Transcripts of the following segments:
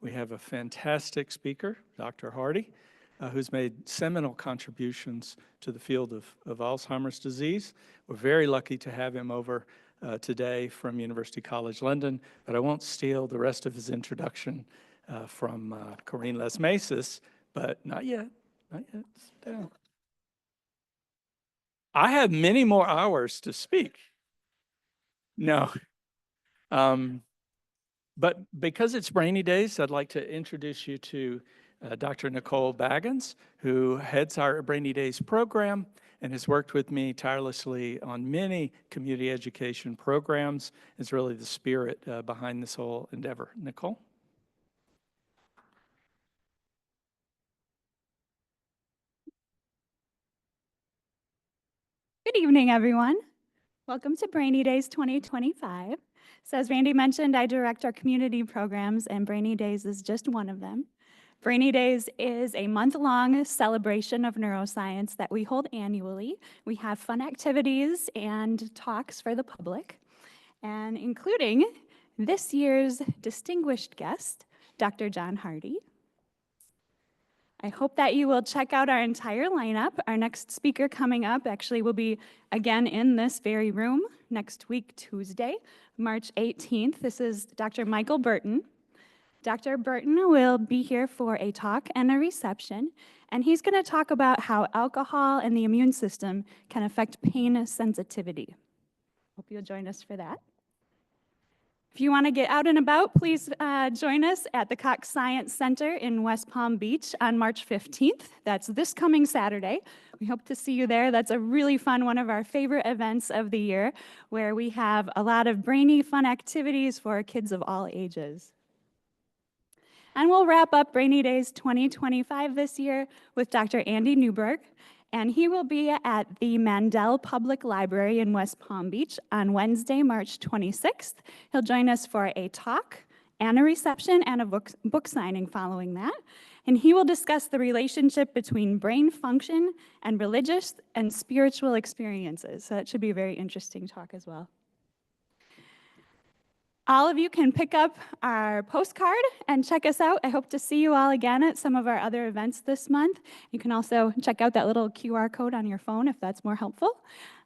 We have a fantastic speaker, Dr. Hardy, who's made seminal contributions to the field of Alzheimer's disease. We're very lucky to have him over today from University College London, but I won't steal the rest of his introduction from Corinne Lesmasis, but not yet, not yet, sit down. I have many more hours to speak. No. But because it's Brainy Days, I'd like to introduce you to Dr. Nicole Baggins, who heads our Brainy Days program and has worked with me tirelessly on many community education programs. It's really the spirit behind this whole endeavor. Nicole? Good evening, everyone. Welcome to Brainy Days 2025. So as Randy mentioned, I direct our community programs, and Brainy Days is just one of them. Brainy Days is a month-long celebration of neuroscience that we hold annually. We have fun activities and talks for the public, and including this year's distinguished guest, Dr. John Hardy. I hope that you will check out our entire lineup. Our next speaker coming up actually will be again in this very room next week, Tuesday, March 18th. This is Dr. Michael Burton. Dr. Burton will be here for a talk and a reception, and he's going to talk about how alcohol and the immune system can affect pain sensitivity. Hope you'll join us for that. If you want to get out and about, please join us at the Cox Science Center in West Palm Beach on March 15th. That's this coming Saturday. We hope to see you there. That's a really fun, one of our favorite events of the year, where we have a lot of brainy, fun activities for kids of all ages. And we'll wrap up Brainy Days 2025 this year with Dr. Andy Newberg, and he will be at the Mandel Public Library in West Palm Beach on Wednesday, March 26th. He'll join us for a talk and a reception and a book signing following that. And he will discuss the relationship between brain function and religious and spiritual experiences. So that should be a very interesting talk as well. All of you can pick up our postcard and check us out. I hope to see you all again at some of our other events this month. You can also check out that little QR code on your phone if that's more helpful.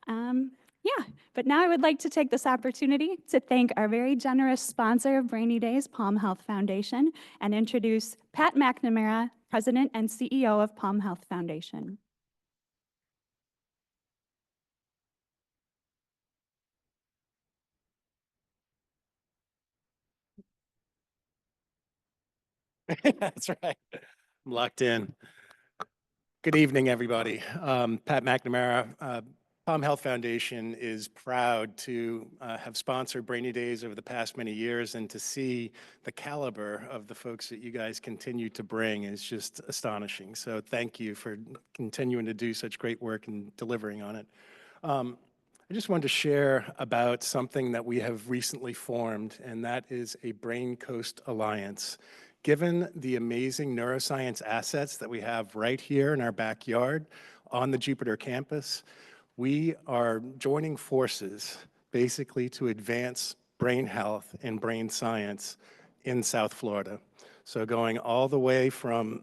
But now I would like to take this opportunity to thank our very generous sponsor of Brainy Days, Palm Health Foundation, and introduce Pat McNamara, President and CEO of Palm Health Foundation. That's right. I'm locked in. Good evening, everybody. Pat McNamara. Palm Health Foundation is proud to have sponsored Brainy Days over the past many years, and to see the caliber of the folks that you guys continue to bring is just astonishing. So thank you for continuing to do such great work and delivering on it. I just wanted to share about something that we have recently formed, and that is a Brain Coast Alliance. Given the amazing neuroscience assets that we have right here in our backyard on the Jupiter campus, we are joining forces basically to advance brain health and brain science in South Florida. So going all the way from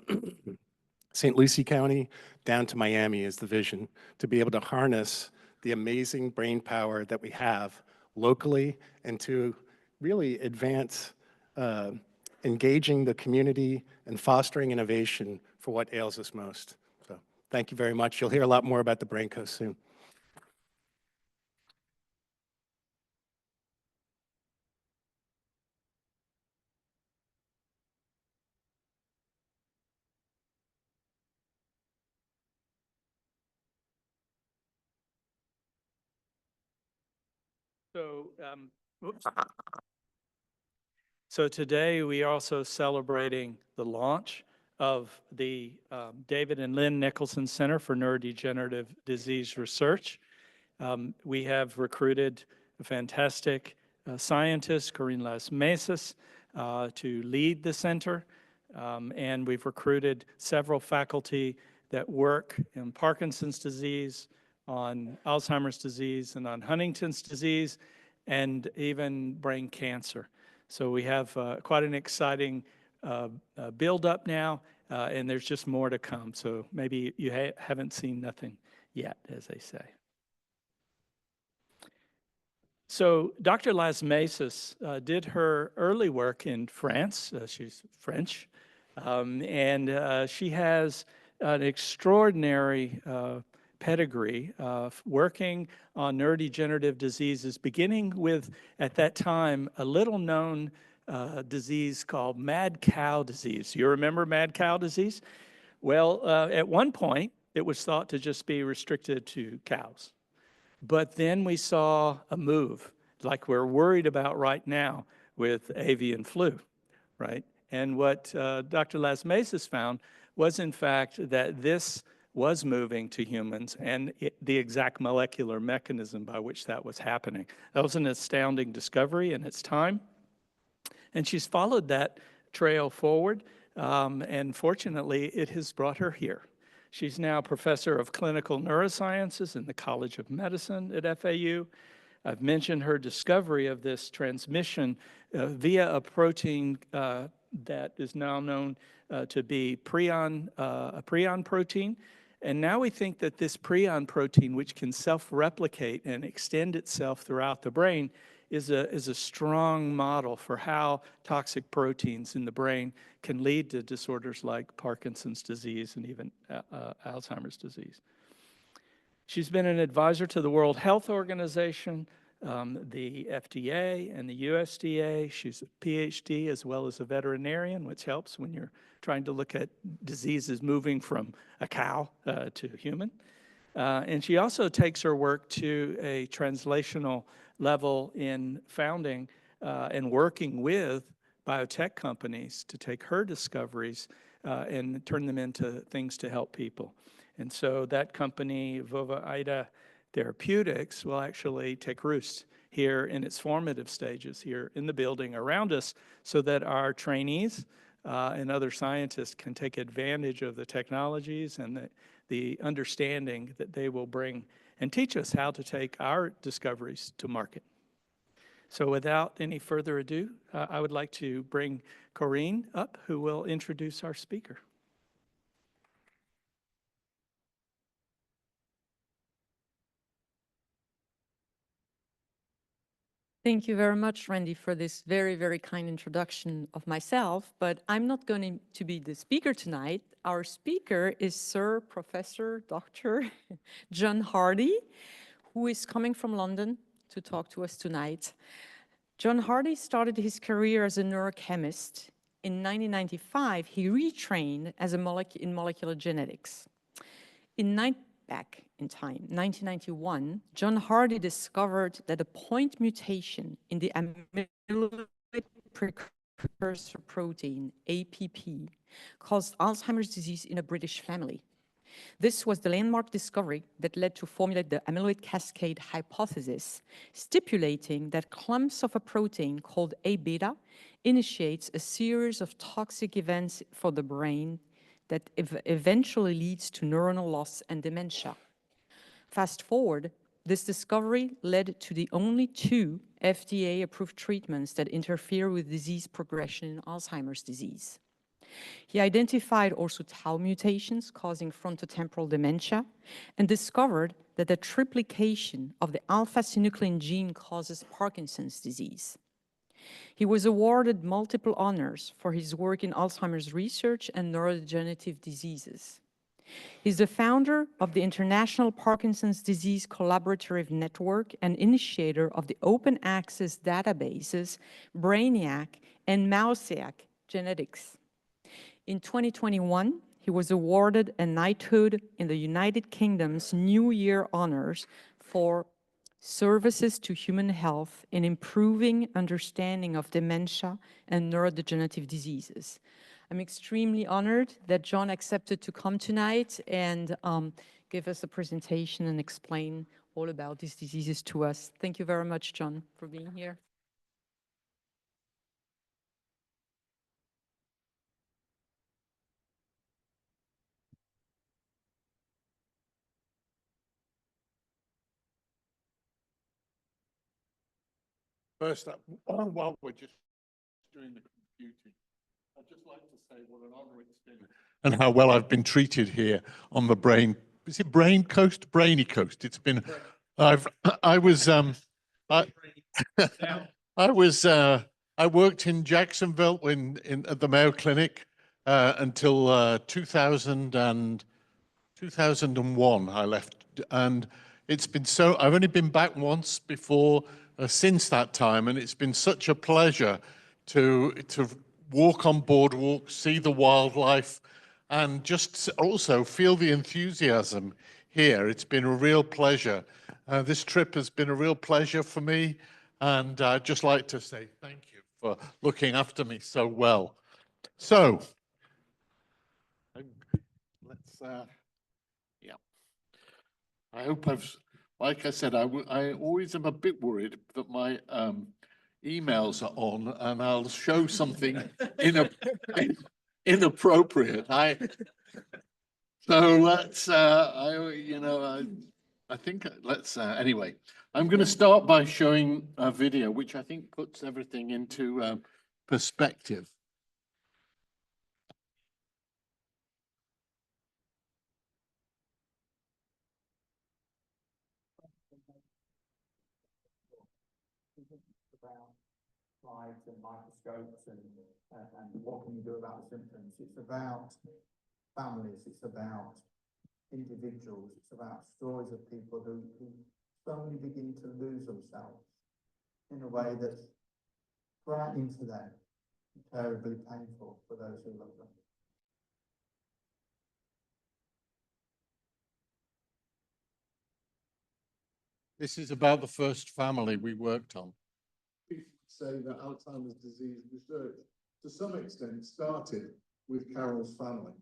St. Lucie County down to Miami is the vision, to be able to harness the amazing brain power that we have locally and to really advance engaging the community and fostering innovation for what ails us most. So thank you very much. You'll hear a lot more about the Brain Coast soon. So today we are also celebrating the launch of the David and Lynn Nicholson Center for Neurodegenerative Disease Research. We have recruited a fantastic scientist, Corinne Lesmasis, to lead the center. And we've recruited several faculty that work in Parkinson's disease, on Alzheimer's disease, and on Huntington's disease, and even brain cancer. So we have quite an exciting build up now, and there's just more to come. So maybe you haven't seen nothing yet, as they say. So Dr. Lasmesis did her early work in France. She's French. And she has an extraordinary pedigree of working on neurodegenerative diseases, beginning with, at that time, a little known disease called mad cow disease. You remember mad cow disease? Well, at one point, it was thought to just be restricted to cows. But then we saw a move, like we're worried about right now with avian flu, right? And what Dr. Lasmesis found was, in fact, that this was moving to humans and the exact molecular mechanism by which that was happening. That was an astounding discovery in its time. And she's followed that trail forward, and fortunately, it has brought her here. She's now professor of clinical neurosciences in the College of Medicine at FAU. I've mentioned her discovery of this transmission via a protein that is now known to be a prion protein. And now we think that this prion protein, which can self-replicate and extend itself throughout the brain, is a strong model for how toxic proteins in the brain can lead to disorders like Parkinson's disease and even Alzheimer's disease. She's been an advisor to the World Health Organization, the FDA, and the USDA. She's a PhD as well as a veterinarian, which helps when you're trying to look at diseases moving from a cow to human. And she also takes her work to a translational level in founding and working with biotech companies to take her discoveries and turn them into things to help people. And so that company, Vova Ida Therapeutics, will actually take roost here in its formative stages here in the building around us so that our trainees and other scientists can take advantage of the technologies and the understanding that they will bring and teach us how to take our discoveries to market. So without any further ado, I would like to bring Corinne up, who will introduce our speaker. Thank you very much, Randy, for this very, very kind introduction of myself, but I'm not going to be the speaker tonight. Our speaker is Sir Professor Dr. John Hardy, who is coming from London to talk to us tonight. John Hardy started his career as a neurochemist. In 1995, he retrained as in molecular genetics. Back in time, 1991, John Hardy discovered that a point mutation in the amyloid precursor protein, APP, caused Alzheimer's disease in a British family. This was the landmark discovery that led to formulate the amyloid cascade hypothesis, stipulating that clumps of a protein called A-beta initiates a series of toxic events for the brain that eventually leads to neuronal loss and dementia. Fast forward, this discovery led to the only 2 FDA-approved treatments that interfere with disease progression in Alzheimer's disease. He identified also tau mutations causing frontotemporal dementia and discovered that the triplication of the alpha-synuclein gene causes Parkinson's disease. He was awarded multiple honors for his work in Alzheimer's research and neurodegenerative diseases. He's the founder of the International Parkinson's Disease Collaborative Network and initiator of the open access databases Brainiac and Mosaic Genetics. In 2021, he was awarded a knighthood in the United Kingdom's New Year honors for services to human health in improving understanding of dementia and neurodegenerative diseases. I'm extremely honored that John accepted to come tonight and give us a presentation and explain all about these diseases to us. Thank you very much, John, for being here. First up, while we're just doing the computing, I'd just like to say what an honor it's been and how well I've been treated here on the is it Brain Coast? Brainy Coast. It's been, I was, I, I was, I worked in Jacksonville at the Mayo Clinic until 2001 I left, and it's been I've only been back once before since that time, and it's been such a pleasure to walk on boardwalks, see the wildlife, and just also feel the enthusiasm here. It's been a real pleasure. This trip has been a real pleasure for me, and I'd just like to say thank you for looking after me so well. So, let's, yeah. I hope like I said, I always am a bit worried that my emails are on and I'll show something inappropriate. So let's, I think let's, anyway, I'm going to start by showing a video, which I think puts everything into perspective. About slides and microscopes and what can you do about the symptoms. It's about families, it's about individuals, it's about stories of people who suddenly begin to lose themselves in a way that's frightening to them, terribly painful for those who love them. This is about the first family we worked on. People say that Alzheimer's disease research, to some extent, started with Carol's family.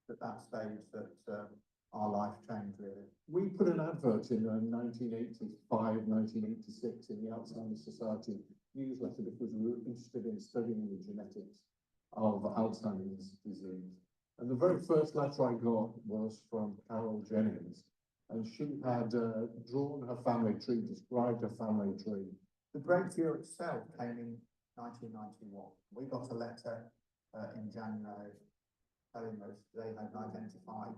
At that stage that our life changed really. We put an advert in 1985, 1986 in the Alzheimer's Society newsletter because we were interested in studying the genetics of Alzheimer's disease. And the very first letter I got was from Carol Jennings, and she had drawn her family tree, described her family tree. The breakthrough itself came in 1991. We got a letter in January telling us they had identified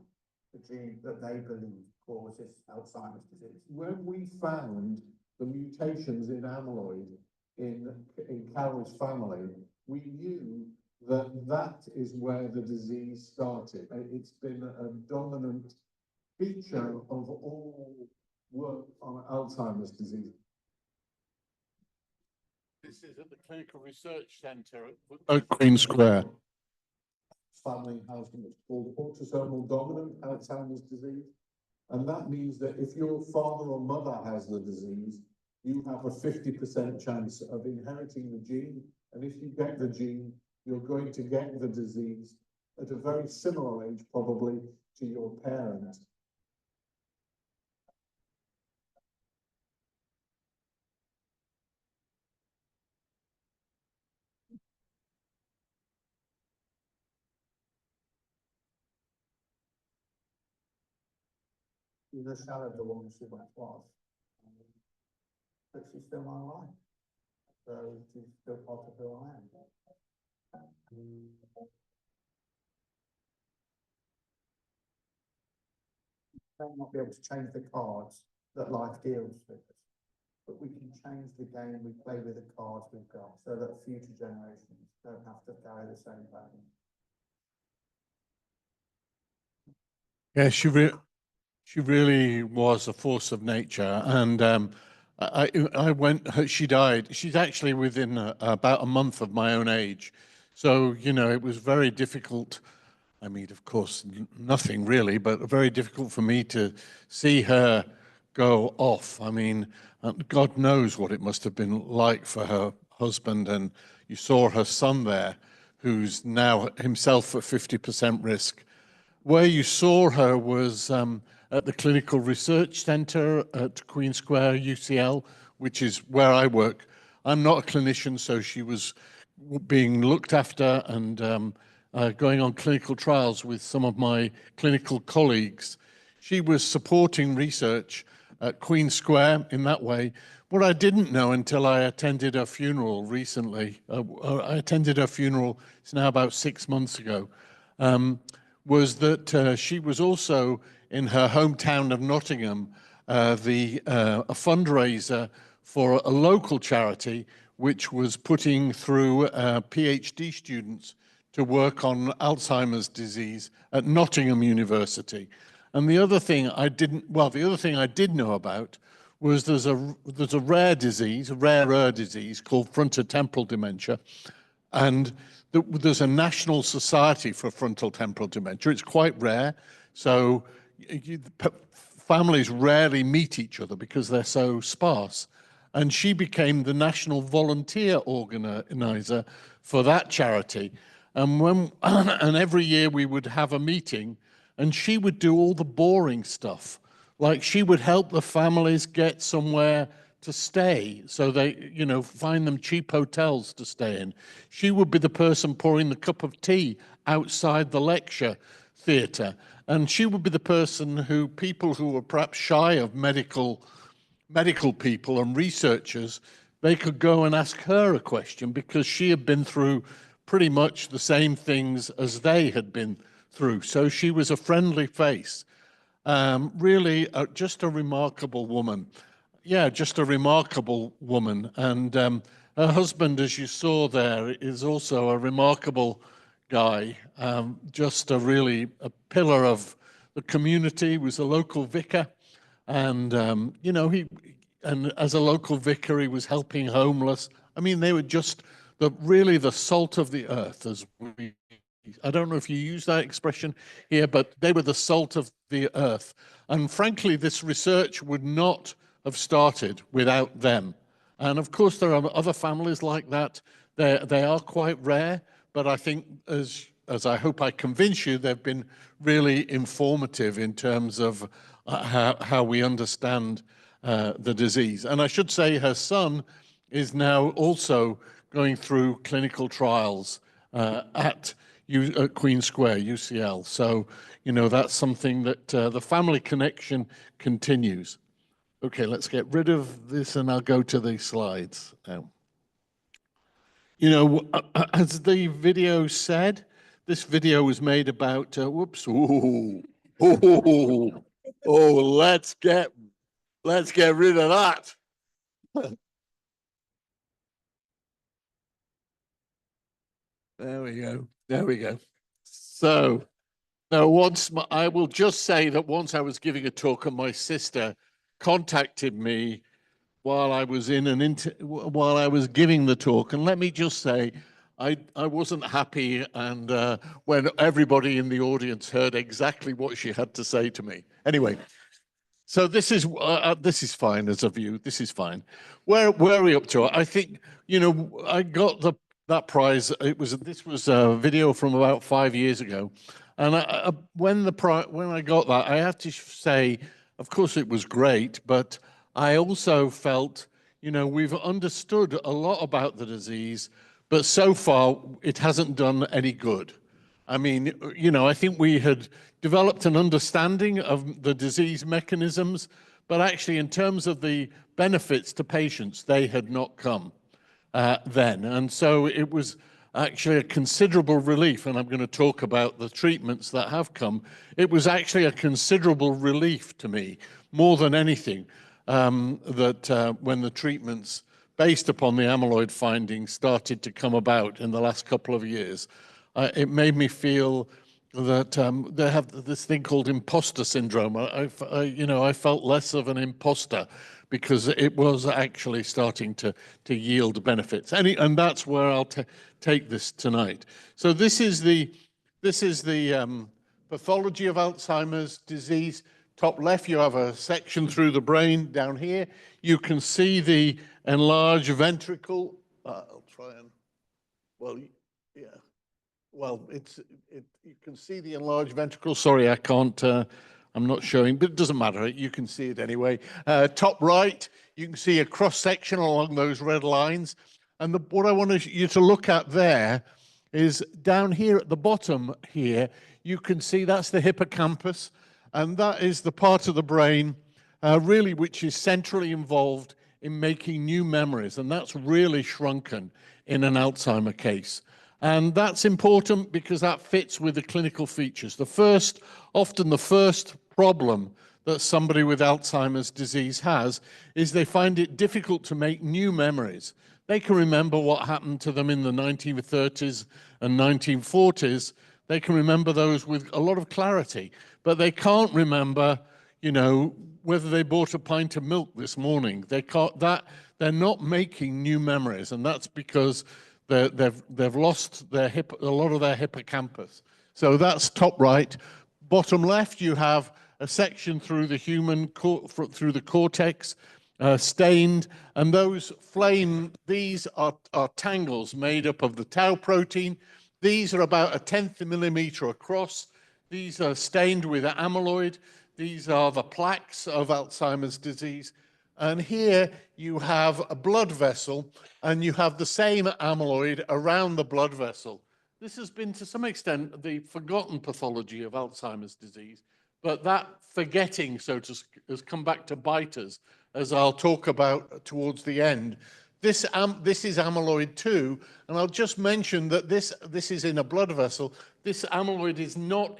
the gene that they believe causes Alzheimer's disease. When we found the mutations in amyloid in Carol's family, we knew that that is where the disease started. It's been a dominant feature of all work on Alzheimer's disease. This is at the Clinical Research Centre at Queen Square. Family has what's called autosomal dominant Alzheimer's disease. And that means that if your father or mother has the disease, you have a 50% chance of inheriting the gene. And if you get the gene, you're going to get the disease at a very similar age, probably, to your parents. The shadow of the woman she once was, but she's still my wife, so she's still part of who I am. May not be able to change the cards that life deals with us, but we can change the game we play with the cards we've got, so that future generations don't have to carry the same pain. Yeah, she really was a force of nature, and she died. She's actually within about a month of my own age, so it was very difficult. I mean, of course, nothing really, but very difficult for me to see her go off. I mean, God knows what it must have been like for her husband, and you saw her son there, who's now himself at 50% risk. Where you saw her was at the Clinical Research Centre at Queen Square, UCL, which is where I work. I'm not a clinician, so she was being looked after and going on clinical trials with some of my clinical colleagues. She was supporting research at Queen Square in that way. What I didn't know until I attended her funeral recently, I attended her funeral, it's now about 6 months ago, was that she was also in her hometown of Nottingham, a fundraiser for a local charity which was putting through PhD students to work on Alzheimer's disease at Nottingham University. And the other thing I did know about was there's a rare disease, a rarer disease called frontotemporal dementia, and there's a national society for frontal temporal dementia. It's quite rare, so families rarely meet each other because they're so sparse. And she became the national volunteer organizer for that charity. And every year we would have a meeting, and she would do all the boring stuff. Like she would help the families get somewhere to stay, so they, find them cheap hotels to stay in. She would be the person pouring the cup of tea outside the lecture theatre. And she would be the person who people who were perhaps shy of medical people and researchers, they could go and ask her a question because she had been through pretty much the same things as they had been through. So she was a friendly face. Really, just a remarkable woman. Yeah, just a remarkable woman. And her husband, as you saw there, is also a remarkable guy. Just a pillar of the community, was a local vicar. And, and as a local vicar, he was helping homeless. I mean, they were just really the salt of the earth, I don't know if you use that expression here, but they were the salt of the earth. And frankly, this research would not have started without them. And of course, there are other families like that. They are quite rare, but I think, as I hope I convince you, they've been really informative in terms of how we understand the disease. And I should say her son is now also going through clinical trials at Queen Square, UCL. So, that's something that the family connection continues. Okay, let's get rid of this and I'll go to the slides now. As the video said, this video was made about, let's get rid of that. There we go. So now I will just say that once I was giving a talk and my sister contacted me while I was while I was giving the talk, and let me just say, I wasn't happy, and when everybody in the audience heard exactly what she had to say to me. Anyway, so this is fine as a view. This is fine. Where are we up to? I think I got that prize. This was a video from about 5 years ago, and when I got that, I have to say, of course, it was great, but I also felt, we've understood a lot about the disease, but so far it hasn't done any good. I mean, I think we had developed an understanding of the disease mechanisms, but actually in terms of the benefits to patients, they had not come then. And so it was actually a considerable relief, and I'm going to talk about the treatments that have come. It was actually a considerable relief to me, more than anything, that when the treatments based upon the amyloid findings started to come about in the last couple of years, it made me feel that they have this thing called imposter syndrome. I felt less of an imposter because it was actually starting to yield benefits. And that's where I'll take this tonight. So this is the pathology of Alzheimer's disease. Top left, you have a section through the brain. Down here, you can see the enlarged ventricle. I'll try and, well, yeah. Well, you can see the enlarged ventricle. Sorry, I I'm not showing, but it doesn't matter. You can see it anyway. Top right, you can see a cross section along those red lines. And what I want you to look at there is down here at the bottom here, you can see that's the hippocampus. And that is the part of the brain really which is centrally involved in making new memories. And that's really shrunken in an Alzheimer case. And that's important because that fits with the clinical features. Often the first problem that somebody with Alzheimer's disease has is they find it difficult to make new memories. They can remember what happened to them in the 1930s and 1940s. They can remember those with a lot of clarity, but they can't remember, you know, whether they bought a pint of milk this morning. They're not making new memories, and that's because they've lost a lot of their hippocampus. So that's top right. Bottom left, you have a section through through the cortex, stained, and those these are tangles made up of the tau protein. These are about 1/10 millimeter across. These are stained with amyloid. These are the plaques of Alzheimer's disease. And here you have a blood vessel, and you have the same amyloid around the blood vessel. This has been, to some extent, the forgotten pathology of Alzheimer's disease, but that forgetting, has come back to bite us, as I'll talk about towards the end. This is amyloid too, and I'll just mention that this is in a blood vessel. This amyloid is not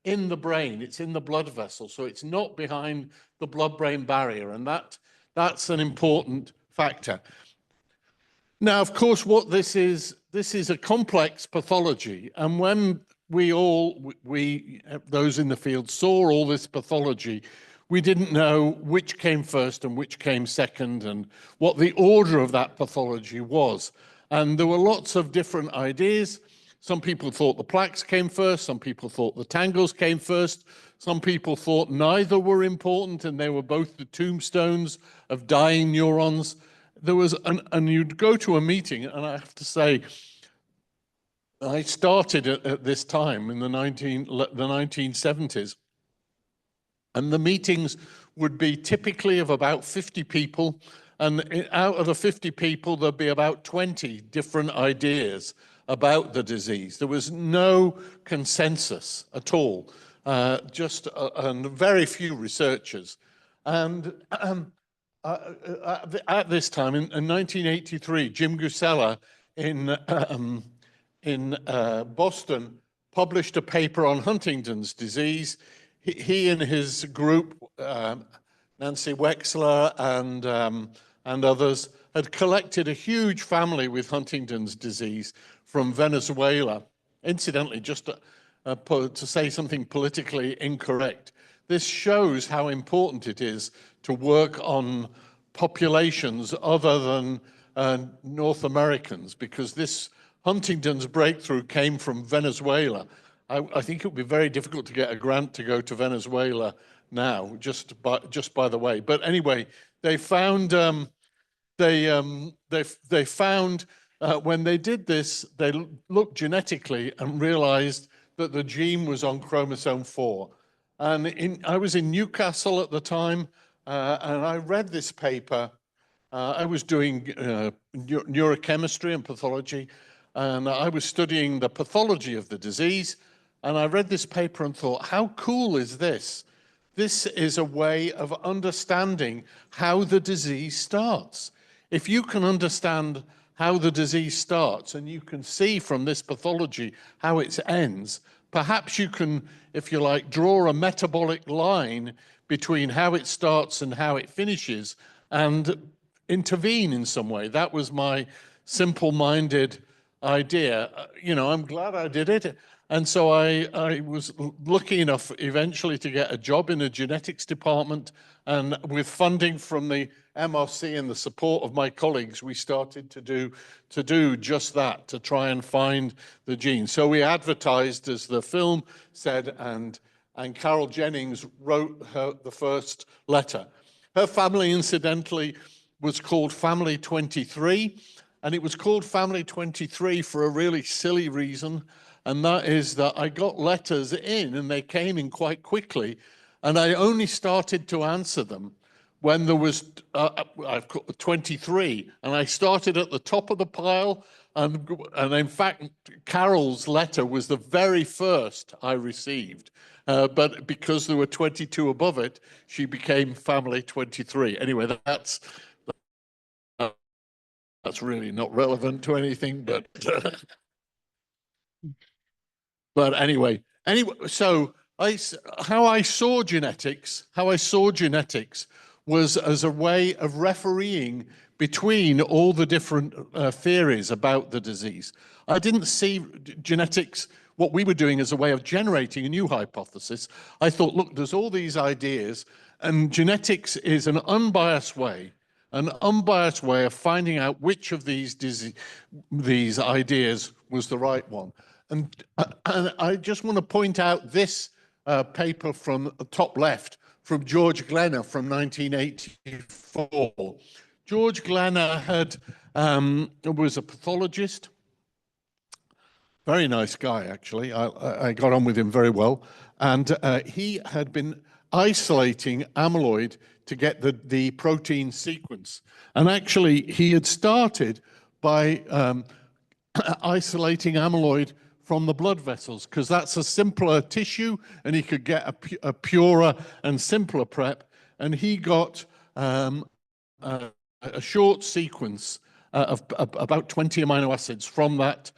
in the brain, it's in the blood vessel, so it's not behind the blood-brain barrier, and that's an important factor. Now, of course, what this is a complex pathology, and when those in the field saw all this pathology, we didn't know which came first and which came second and what the order of that pathology was. And there were lots of different ideas. Some people thought the plaques came first, some people thought the tangles came first, some people thought neither were important and they were both the tombstones of dying neurons. And you'd go to a meeting, and I have to say, I started at this time in the 1970s, and the meetings would be typically of about 50 people, and out of the 50 people, there'd be about 20 different ideas about the disease. There was no consensus at all, and very few researchers. And at this time, in 1983, Jim Gusella in Boston published a paper on Huntington's disease. He and his group, Nancy Wexler and others, had collected a huge family with Huntington's disease from Venezuela. Incidentally, just to say something politically incorrect, this shows how important it is to work on populations other than North Americans, because this Huntington's breakthrough came from Venezuela. I think it would be very difficult to get a grant to go to Venezuela now, just by the way. But anyway, they found when they did this, they looked genetically and realized that the gene was on chromosome 4. And I was in Newcastle at the time, and I read this paper. I was doing neurochemistry and pathology, and I was studying the pathology of the disease. And I read this paper and thought, how cool is this? This is a way of understanding how the disease starts. If you can understand how the disease starts, and you can see from this pathology how it ends, perhaps you can, if you like, draw a metabolic line between how it starts and how it finishes and intervene in some way. That was my simple-minded idea. I'm glad I did it. And so I was lucky enough eventually to get a job in a genetics department, and with funding from the MRC and the support of my colleagues, we started to do just that, to try and find the gene. So we advertised, as the film said, and Carol Jennings wrote the first letter. Her family, incidentally, was called Family 23, and it was called Family 23 for a really silly reason. and that is that I got letters in, and they came in quite quickly, and I only started to answer them when there was I've got 23, and I started at the top of the pile, and in fact, Carol's letter was the very first I received. But because there were 22 above it, she became family 23. Anyway, that's really not relevant to anything, but but anyway, so how I saw genetics was as a way of refereeing between all the different theories about the disease. I didn't see genetics, what we were doing, as a way of generating a new hypothesis. I thought, look, there's all these ideas, and genetics is an unbiased way of finding out which of these ideas was the right one. And I just want to point out this paper from the top left, from George Glenner from 1984. George Glenner was a pathologist, very nice guy, actually. I got on with him very well. And he had been isolating amyloid to get the protein sequence. And actually, he had started by isolating amyloid from the blood vessels, because that's a simpler tissue, and he could get a purer and simpler prep. And he got a short sequence of about 20 amino acids from that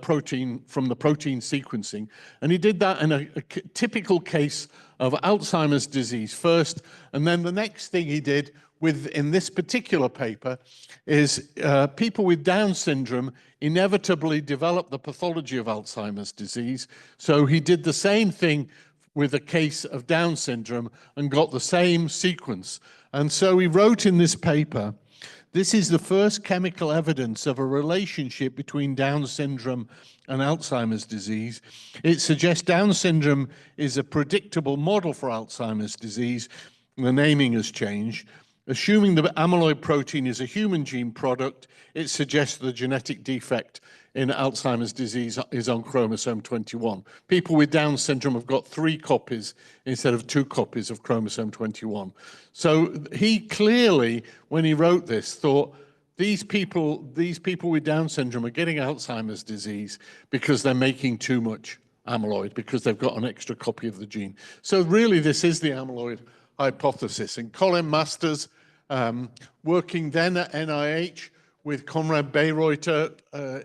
protein, from the protein sequencing. And he did that in a typical case of Alzheimer's disease first. And then the next thing he did in this particular paper is people with Down syndrome inevitably develop the pathology of Alzheimer's disease. So he did the same thing with a case of Down syndrome and got the same sequence. And so he wrote in this paper, this is the first chemical evidence of a relationship between Down syndrome and Alzheimer's disease. It suggests Down syndrome is a predictable model for Alzheimer's disease. The naming has changed. Assuming the amyloid protein is a human gene product, it suggests the genetic defect in Alzheimer's disease is on chromosome 21. People with Down syndrome have got 3 copies instead of 2 copies of chromosome 21. So he clearly, when he wrote this, thought these people with Down syndrome are getting Alzheimer's disease because they're making too much amyloid, because they've got an extra copy of the gene. So really, this is the amyloid hypothesis. And Colin Masters, working then at NIH with Konrad Bayreuther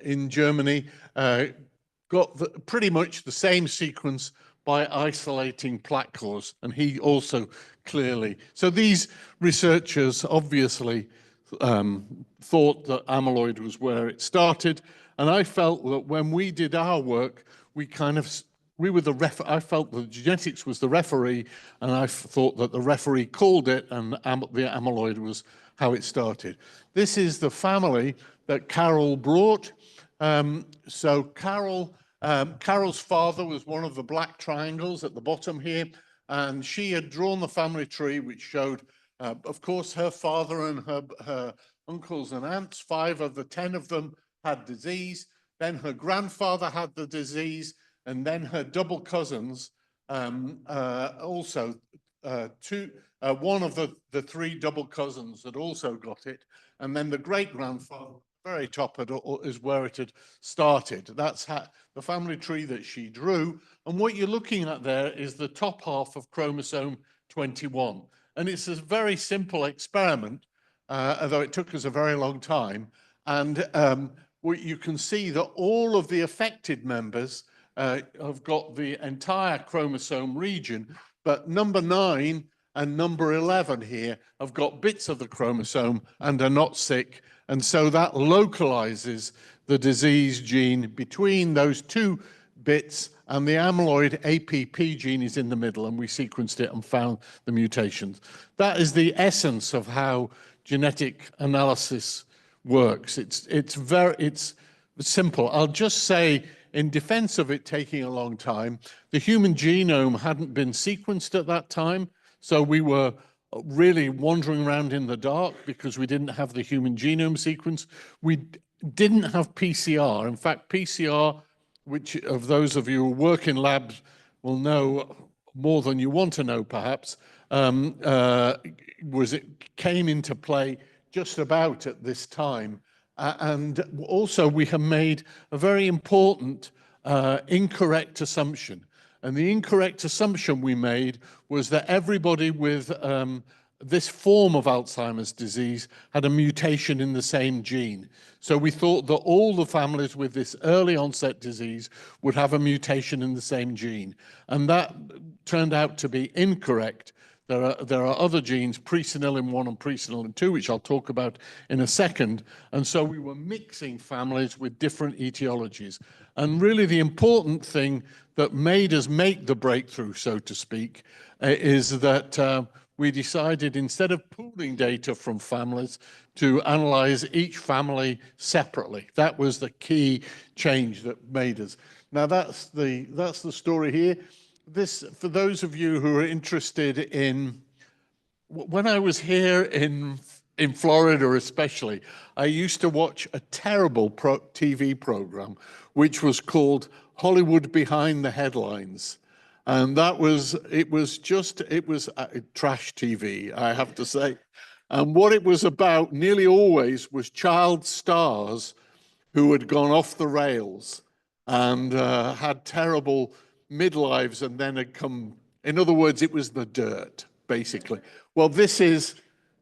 in Germany, got pretty much the same sequence by isolating plaque cores, and he also clearly. So these researchers obviously thought that amyloid was where it started, and I felt that when we did our work, I felt that genetics was the referee, and I thought that the referee called it, and the amyloid was how it started. This is the family that Carol brought. So Carol's father was one of the black triangles at the bottom here, and she had drawn the family tree, which showed, of course, her father and her uncles and aunts. 5 of the 10 of them had disease. Then her grandfather had the disease, and then her double cousins also, one of the 3 double cousins had also got it, and then the great-grandfather, very top, is where it had started. That's the family tree that she drew, and what you're looking at there is the top half of chromosome 21, and it's a very simple experiment, although it took us a very long time, and you can see that all of the affected members have got the entire chromosome region, but number 9 and number 11 here have got bits of the chromosome and are not sick. And so that localizes the disease gene between those 2 bits, and the amyloid APP gene is in the middle, and we sequenced it and found the mutations. That is the essence of how genetic analysis works. It's simple. I'll just say, in defense of it taking a long time, the human genome hadn't been sequenced at that time, so we were really wandering around in the dark because we didn't have the human genome sequence. We didn't have PCR. In fact, PCR which of those of you who work in labs will know more than you want to know, perhaps, came into play just about at this time. And also we have made a very important incorrect assumption. And the incorrect assumption we made was that everybody with this form of Alzheimer's disease had a mutation in the same gene. So we thought that all the families with this early onset disease would have a mutation in the same gene. And that turned out to be incorrect. There are other genes, presenilin 1 and presenilin 2, which I'll talk about in a second. And so we were mixing families with different etiologies. And really the important thing that made us make the breakthrough, so to speak, is that we decided, instead of pooling data from families, to analyze each family separately. That was the key change that made us. Now that's the story here. This, for those of you who are interested in, when I was here in Florida especially, I used to watch a terrible TV program, which was called Hollywood Behind the Headlines. And it was trash TV, I have to say. And what it was about nearly always was child stars who had gone off the rails and had terrible midlives and then had come, in other words, it was the dirt, basically. Well, this is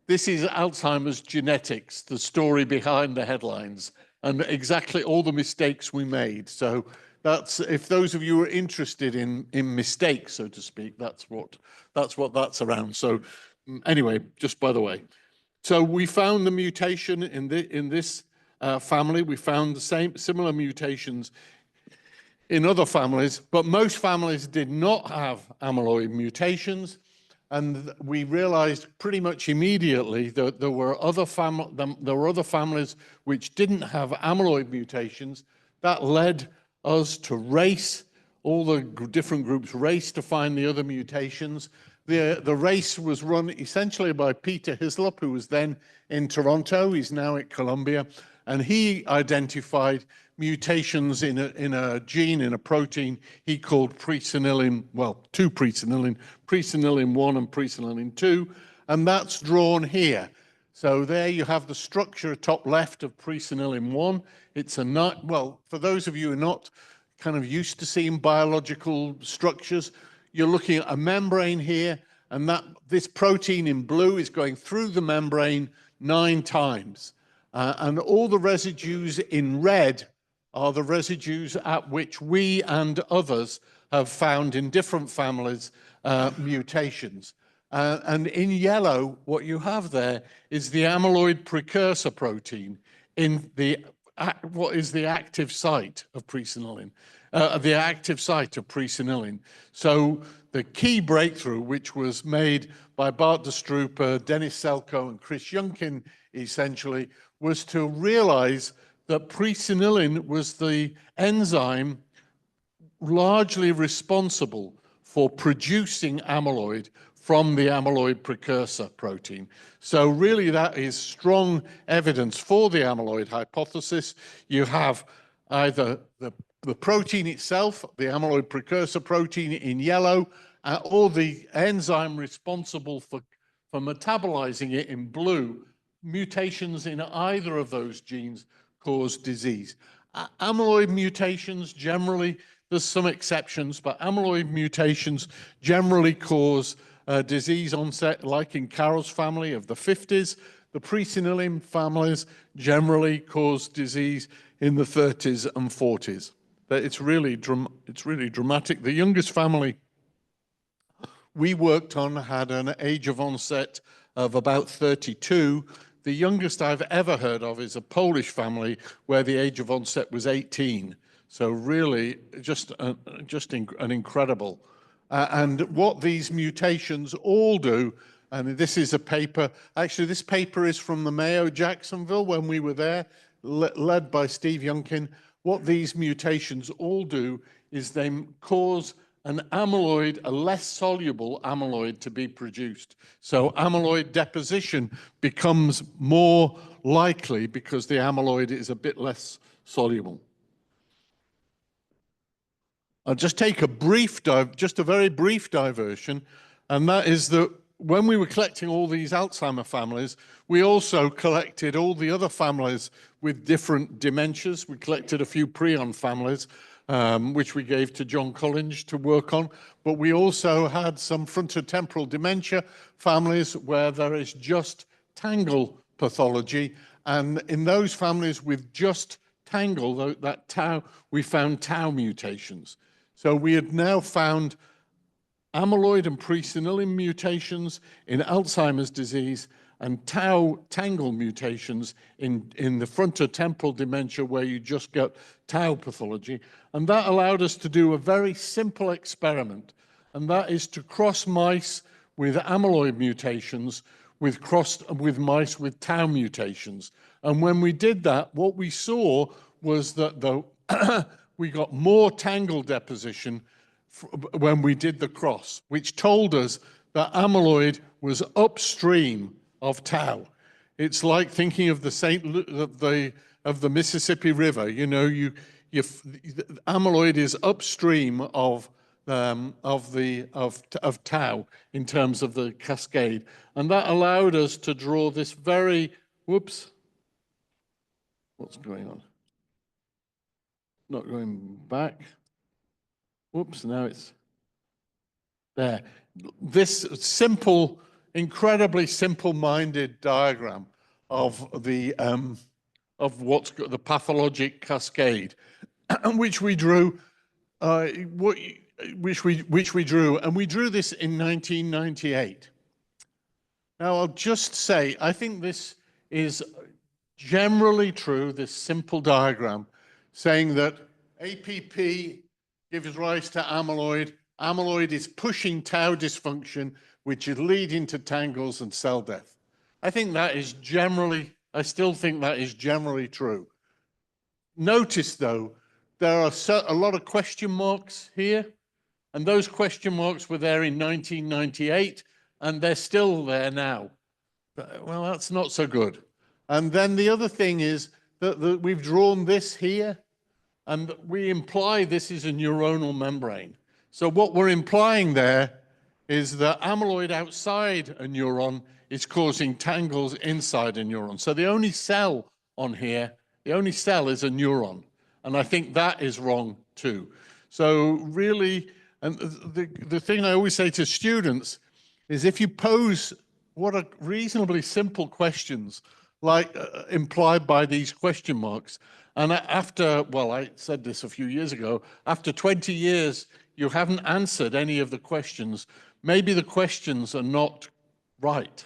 Alzheimer's genetics, the story behind the headlines, and exactly all the mistakes we made. So that's, if those of you are interested in mistakes, so to speak, that's what that's around. So anyway, just by the way. So we found the mutation in this family. We found the similar mutations in other families, but most families did not have amyloid mutations. And we realized pretty much immediately that there were other families which didn't have amyloid mutations. That led us to race, all the different groups race to find the other mutations. The race was run essentially by Peter Hislop, who was then in Toronto. He's now at Columbia, and he identified mutations in a gene, in a protein he called presenilin, well, two presenilin 1 and presenilin 2, and that's drawn here. So there you have the structure top left of presenilin 1. It's well, for those of you who are not kind of used to seeing biological structures, you're looking at a membrane here, and this protein in blue is going through the membrane 9 times. And all the residues in red are the residues at which we and others have found in different families mutations. And in yellow, what you have there is the amyloid precursor protein in what is the active site of presenilin, the active site of presenilin. So the key breakthrough, which was made by Bart de Stroeper, Dennis Selko, and Chris Youngkin, essentially, was to realize that presenilin was the enzyme largely responsible for producing amyloid from the amyloid precursor protein. So really that is strong evidence for the amyloid hypothesis. You have either the protein itself, the amyloid precursor protein in yellow, or the enzyme responsible for metabolizing it in blue. Mutations in either of those genes cause disease. Amyloid mutations generally, there's some exceptions, but amyloid mutations generally cause disease onset, like in Carol's family of the 50s. The presenilin families generally cause disease in the 30s and 40s. But it's really dramatic. The youngest family we worked on had an age of onset of about 32. The youngest I've ever heard of is a Polish family where the age of onset was 18. So really just an incredible. And what these mutations all do, and this is a paper, actually this paper is from the Mayo Jacksonville when we were there, led by Steve Youngkin. What these mutations all do is they cause an amyloid, a less soluble amyloid, to be produced. So amyloid deposition becomes more likely because the amyloid is a bit less soluble. I'll just take a brief just a very brief diversion, and that is that when we were collecting all these Alzheimer families, we also collected all the other families with different dementias. We collected a few prion families, which we gave to John Collins to work on, but we also had some frontotemporal dementia families where there is just tangle pathology, and in those families with just tangle, that tau, we found tau mutations. So we had now found amyloid and presenilin mutations in Alzheimer's disease and tau tangle mutations in the frontotemporal dementia where you just get tau pathology. And that allowed us to do a very simple experiment, and that is to cross mice with amyloid mutations with mice with tau mutations. And when we did that, what we saw was that we got more tangle deposition when we did the cross, which told us that amyloid was upstream of tau. It's like thinking of the Mississippi River. You know, amyloid is upstream of tau in terms of the cascade, and that allowed us to draw this very what's going on? Not going back. Whoops, now it's there. This simple, incredibly simple-minded diagram of the what's the pathologic cascade, which we drew, which we drew, and we drew this in 1998. Now I'll just say, I think this is generally true. This simple diagram, saying that APP gives rise to amyloid. Amyloid is pushing tau dysfunction, which is leading to tangles and cell death. I think that is generally, I still think that is generally true. Notice though, there are a lot of question marks here, and those question marks were there in 1998, and they're still there now. Well, that's not so good. And then the other thing is that we've drawn this here, and we imply this is a neuronal membrane. So what we're implying there is that amyloid outside a neuron is causing tangles inside a neuron. So the only cell on here, the only cell is a neuron. And I think that is wrong too. So really, and the thing I always say to students is if you pose what are reasonably simple questions, like implied by these question marks, and after, well, I said this a few years ago, after 20 years, you haven't answered any of the questions, maybe the questions are not right.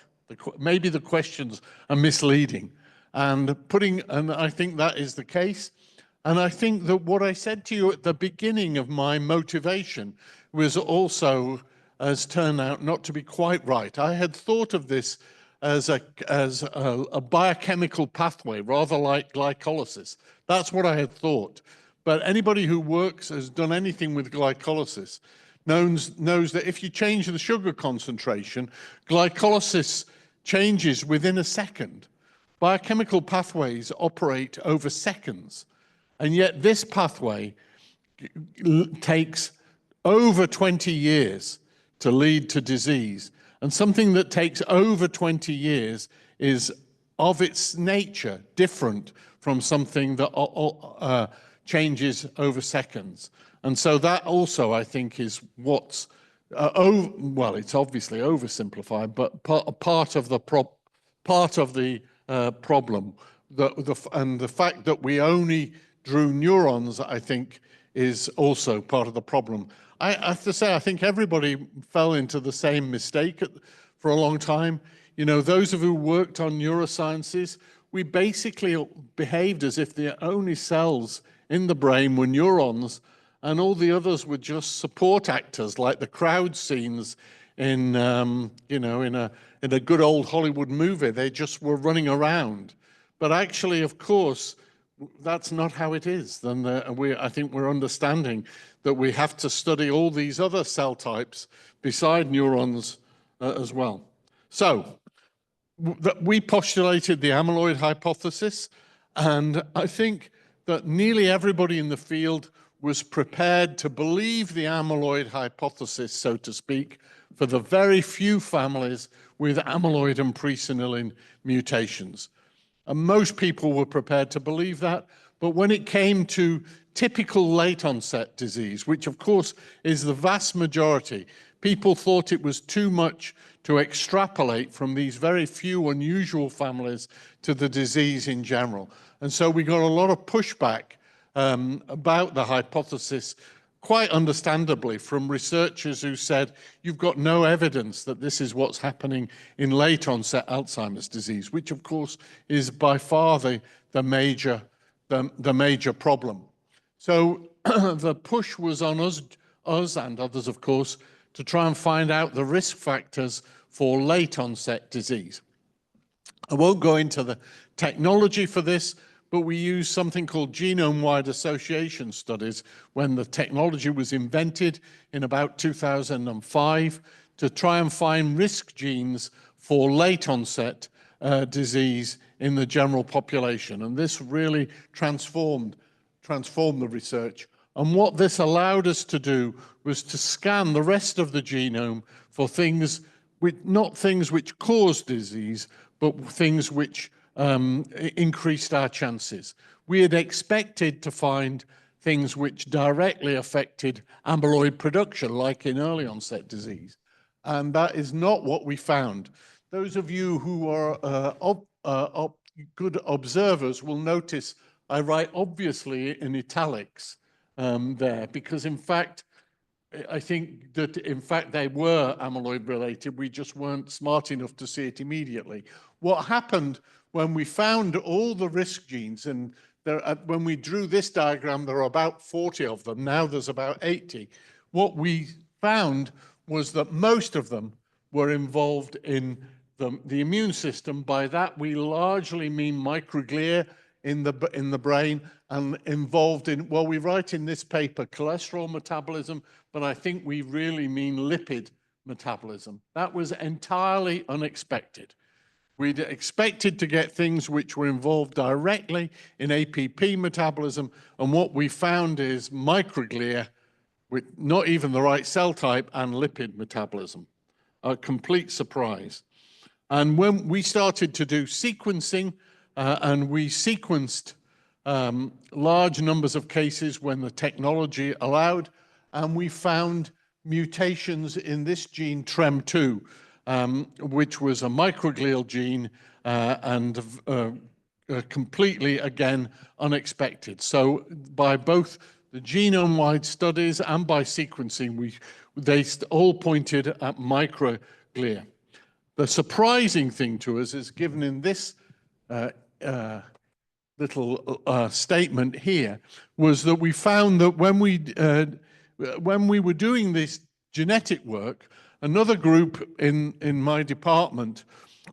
Maybe the questions are misleading. And I think that is the case. And I think that what I said to you at the beginning of my motivation was also, has turned out not to be quite right. I had thought of this as a biochemical pathway, rather like glycolysis. That's what I had thought. But anybody who has done anything with glycolysis knows that if you change the sugar concentration, glycolysis changes within a second. Biochemical pathways operate over seconds. And yet this pathway takes over 20 years to lead to disease. And something that takes over 20 years is of its nature different from something that changes over seconds. And so that also, I think, is what's, well, it's obviously oversimplified, but part of the problem. And the fact that we only drew neurons, I think, is also part of the problem. I have to say, I think everybody fell into the same mistake for a long time. You know, those of who worked on neurosciences, we basically behaved as if the only cells in the brain were neurons, and all the others were just support actors, like the crowd scenes in, you know, in a good old Hollywood movie. They just were running around. But actually, of course, that's not how it is. Then I think we're understanding that we have to study all these other cell types beside neurons as well. So we postulated the amyloid hypothesis, and I think that nearly everybody in the field was prepared to believe the amyloid hypothesis, so to speak, for the very few families with amyloid and presenilin mutations. And most people were prepared to believe that, but when it came to typical late onset disease, which of course is the vast majority, people thought it was too much to extrapolate from these very few unusual families to the disease in general. And so we got a lot of pushback about the hypothesis, quite understandably, from researchers who said, you've got no evidence that this is what's happening in late onset Alzheimer's disease, which of course is by far the major problem. So the push was on us and others, of course, to try and find out the risk factors for late onset disease. I won't go into the technology for this, but we used something called genome-wide association studies when the technology was invented in about 2005 to try and find risk genes for late onset disease in the general population. And this really transformed the research. And what this allowed us to do was to scan the rest of the genome for things, not things which cause disease, but things which increased our chances. We had expected to find things which directly affected amyloid production, like in early onset disease. And that is not what we found. Those of you who are good observers will notice I write obviously in italics there, because in fact, I think that in fact they were amyloid related. We just weren't smart enough to see it immediately. What happened when we found all the risk genes, and when we drew this diagram, there are about 40 of them. Now there's about 80. What we found was that most of them were involved in the immune system. By that, we largely mean microglia in the brain, and involved in, well, we write in this paper cholesterol metabolism, but I think we really mean lipid metabolism. That was entirely unexpected. We'd expected to get things which were involved directly in APP metabolism, and what we found is microglia with not even the right cell type and lipid metabolism. A complete surprise. And when we started to do sequencing, and we sequenced large numbers of cases when the technology allowed, and we found mutations in this gene TREM2, which was a microglial gene and completely, again, unexpected. So by both the genome-wide studies and by sequencing, they all pointed at microglia. The surprising thing to us is given in this little statement here, was that we found that when we were doing this genetic work, another group in my department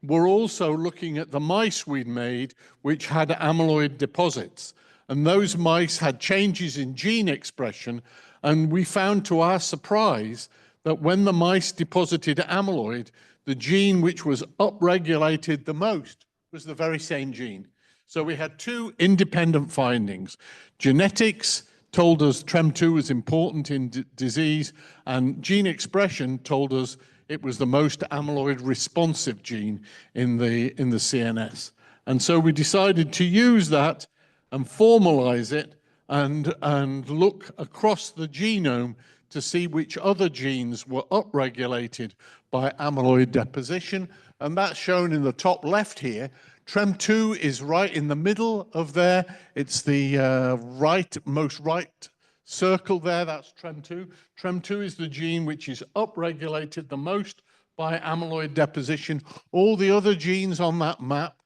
were also looking at the mice we'd made which had amyloid deposits. And those mice had changes in gene expression, and we found to our surprise that when the mice deposited amyloid, the gene which was upregulated the most was the very same gene. So we had two independent findings. Genetics told us TREM2 was important in disease, and gene expression told us it was the most amyloid responsive gene in the CNS. And so we decided to use that and formalize it and look across the genome to see which other genes were upregulated by amyloid deposition. And that's shown in the top left here. TREM2 is right in the middle of there. It's the most right circle there, that's TREM2. TREM2 is the gene which is upregulated the most by amyloid deposition. All the other genes on that map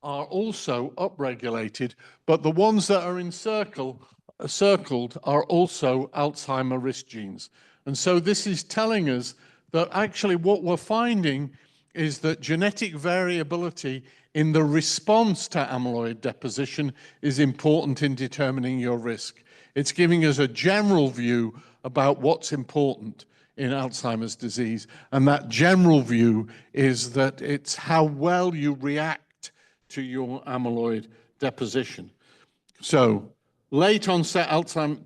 are also upregulated, but the ones that are circled are also Alzheimer risk genes. And so this is telling us that actually what we're finding is that genetic variability in the response to amyloid deposition is important in determining your risk. It's giving us a general view about what's important in Alzheimer's disease, and that general view is that it's how well you react to your amyloid deposition. So Late onset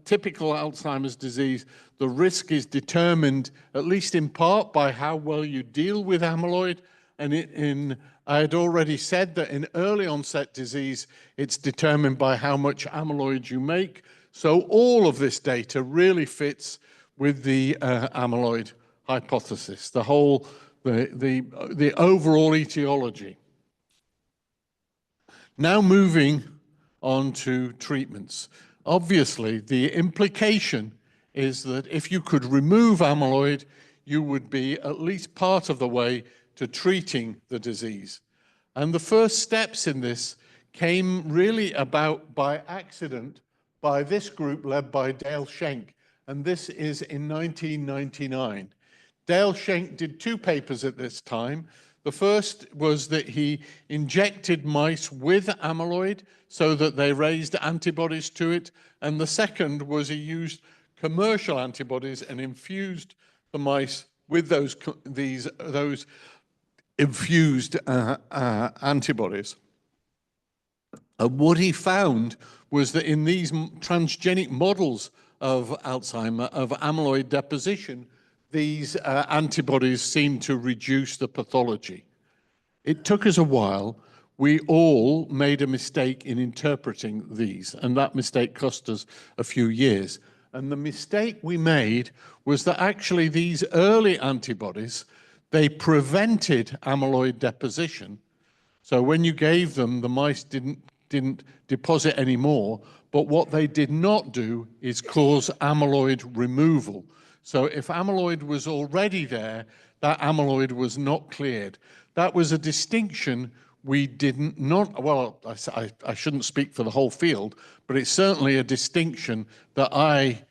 typical Alzheimer's disease, the risk is determined, at least in part, by how well you deal with amyloid. And I had already said that in early onset disease, it's determined by how much amyloid you make. So all of this data really fits with the amyloid hypothesis, the overall etiology. Now moving on to treatments. Obviously, the implication is that if you could remove amyloid, you would be at least part of the way to treating the disease. And the first steps in this came really about by accident by this group led by Dale Schenk, and this is in 1999. Dale Schenk did 2 papers at this time. The first was that he injected mice with amyloid so that they raised antibodies to it. And the second was he used commercial antibodies and infused the mice with those infused antibodies. And what he found was that in these transgenic models of Alzheimer, of amyloid deposition, these antibodies seem to reduce the pathology. It took us a while. We all made a mistake in interpreting these, and that mistake cost us a few years. And the mistake we made was that actually these early antibodies, they prevented amyloid deposition. So when you gave them, the mice didn't deposit anymore, but what they did not do is cause amyloid removal. So if amyloid was already there, that amyloid was not cleared. That was a distinction we well, I shouldn't speak for the whole field, but it's certainly a distinction that I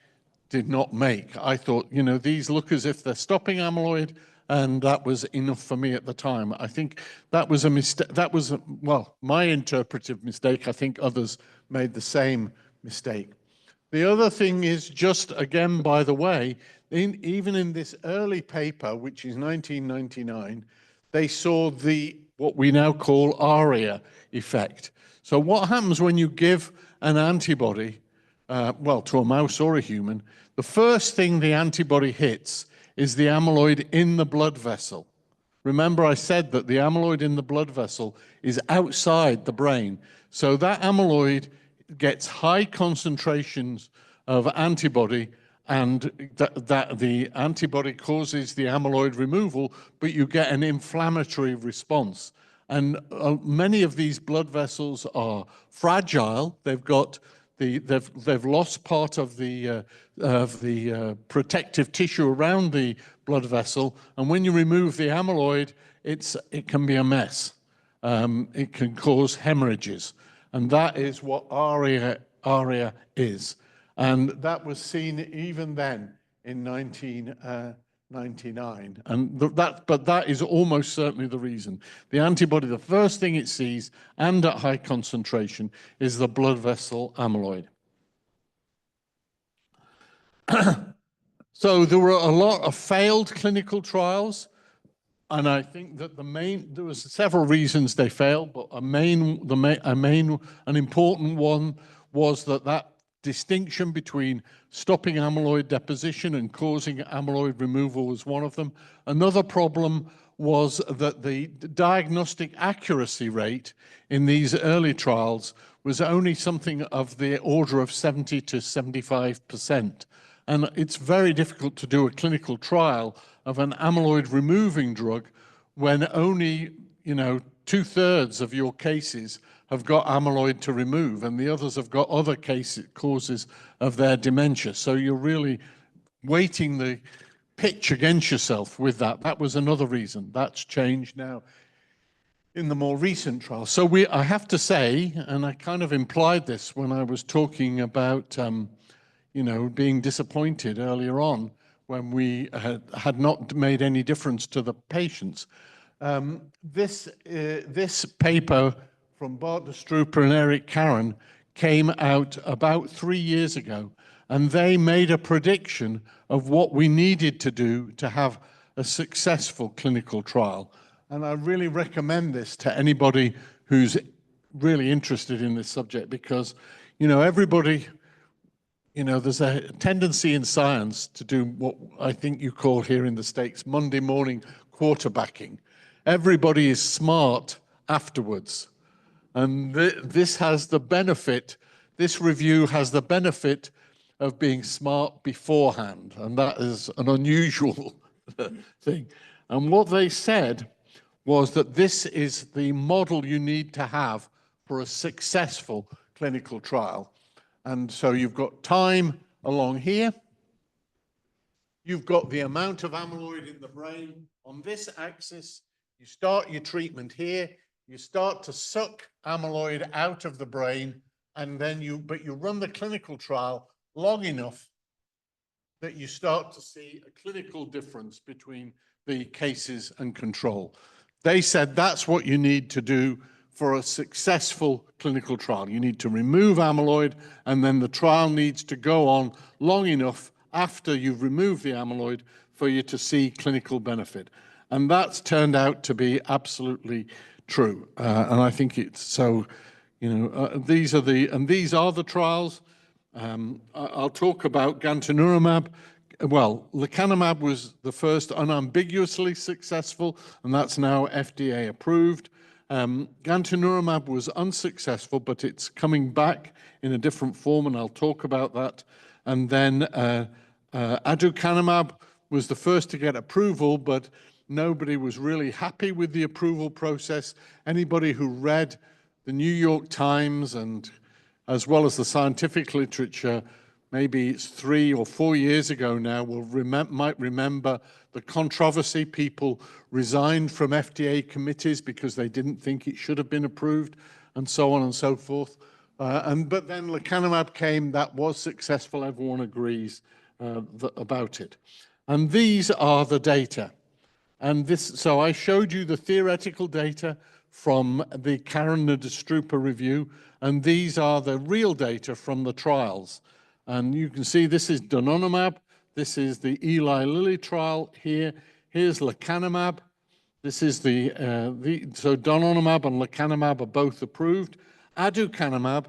did not make. I thought, you know, these look as if they're stopping amyloid, and that was enough for me at the time. I think that was a mistake. That was, well, my interpretive mistake. I think others made the same mistake. The other thing is, just again, by the way, even in this early paper, which is 1999, they saw what we now call ARIA effect. So what happens when you give an antibody, well, to a mouse or a human, the first thing the antibody hits is the amyloid in the blood vessel. Remember, I said that the amyloid in the blood vessel is outside the brain. So that amyloid gets high concentrations of antibody, and the antibody causes the amyloid removal, but you get an inflammatory response. And many of these blood vessels are fragile. They've lost part of the protective tissue around the blood vessel, and when you remove the amyloid, it can be a mess. It can cause hemorrhages, and that is what ARIA is. And that was seen even then in 1999. But that is almost certainly the reason. The antibody, the first thing it sees, and at high concentration, is the blood vessel amyloid. So there were a lot of failed clinical trials, and I think that there was several reasons they failed, but an important one was that distinction between stopping amyloid deposition and causing amyloid removal was one of them. Another problem was that the diagnostic accuracy rate in these early trials was only something of the order of 70 to 75%. And it's very difficult to do a clinical trial of an amyloid removing drug when only, 2/3 of your cases have got amyloid to remove, and the others have got other causes of their dementia. So you're really weighting the pitch against yourself with that. That was another reason. That's changed now in the more recent trials. So I have to say, and I kind of implied this when I was talking about, being disappointed earlier on when we had not made any difference to the patients. This paper from Bart de Strooper and Eric Karen came out about 3 years ago, and they made a prediction of what we needed to do to have a successful clinical trial. And I really recommend this to anybody who's really interested in this subject, because, everybody you know, there's a tendency in science to do what I think you call here in the States Monday morning quarterbacking. Everybody is smart afterwards. And this has the benefit, this review has the benefit of being smart beforehand. And that is an unusual thing. And what they said was that this is the model you need to have for a successful clinical trial. And so you've got time along here. You've got the amount of amyloid in the brain. On this axis, you start your treatment here. You start to suck amyloid out of the brain, and then you run the clinical trial long enough that you start to see a clinical difference between the cases and control. They said that's what you need to do for a successful clinical trial. You need to remove amyloid, and then the trial needs to go on long enough after you've removed the amyloid for you to see clinical benefit. And that's turned out to be absolutely true. And I think it's so, you know, these are the trials. I'll talk about gantenerumab. Well, lecanemab was the first unambiguously successful, and that's now FDA approved. Gantenerumab was unsuccessful, but it's coming back in a different form, and I'll talk about that. And then aducanumab was the first to get approval, but nobody was really happy with the approval process. Anybody who read the New York Times and as well as the scientific literature, maybe it's 3 or 4 years ago now, might remember the controversy. People resigned from FDA committees because they didn't think it should have been approved, and so on and so forth. But then lecanemab came, that was successful, everyone agrees about it. And these are the data. And so I showed you the theoretical data from the Karen Nadestrupa review, and these are the real data from the trials. And you can see this is donanemab, this is the Eli Lilly trial here, here's lecanemab, this is so donanemab and lecanemab are both approved. Aducanumab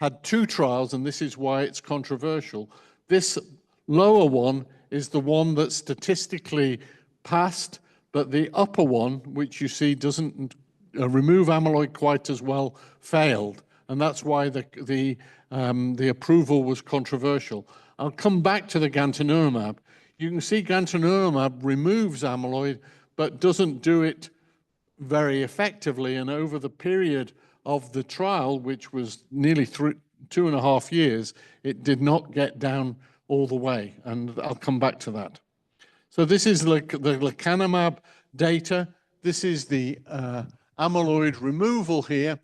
had 2 trials, and this is why it's controversial. This lower one is the one that statistically passed, but the upper one, which you see doesn't remove amyloid quite as well, failed. And that's why the approval was controversial. I'll come back to the gantenerumab. You can see gantenerumab removes amyloid, but doesn't do it very effectively. And over the period of the trial, which was nearly 2.5 years, it did not get down all the way. And I'll come back to that. So this is the lecanemab data. This is the amyloid removal here.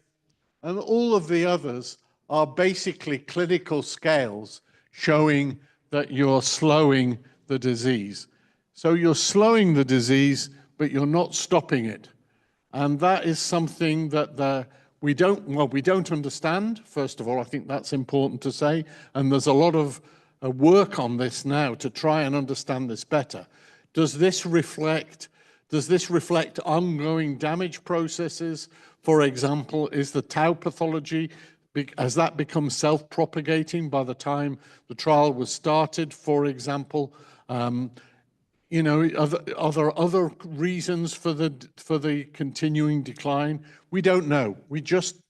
And all of the others are basically clinical scales showing that you're slowing the disease. So you're slowing the disease, but you're not stopping it. And that is something that we don't understand. First of all, I think that's important to say. And there's a lot of work on this now to try and understand this better. Does this reflect ongoing damage processes? For example, is the tau pathology, has that become self-propagating by the time the trial was started, for example? You know, are there other reasons for the continuing decline? We don't know. We just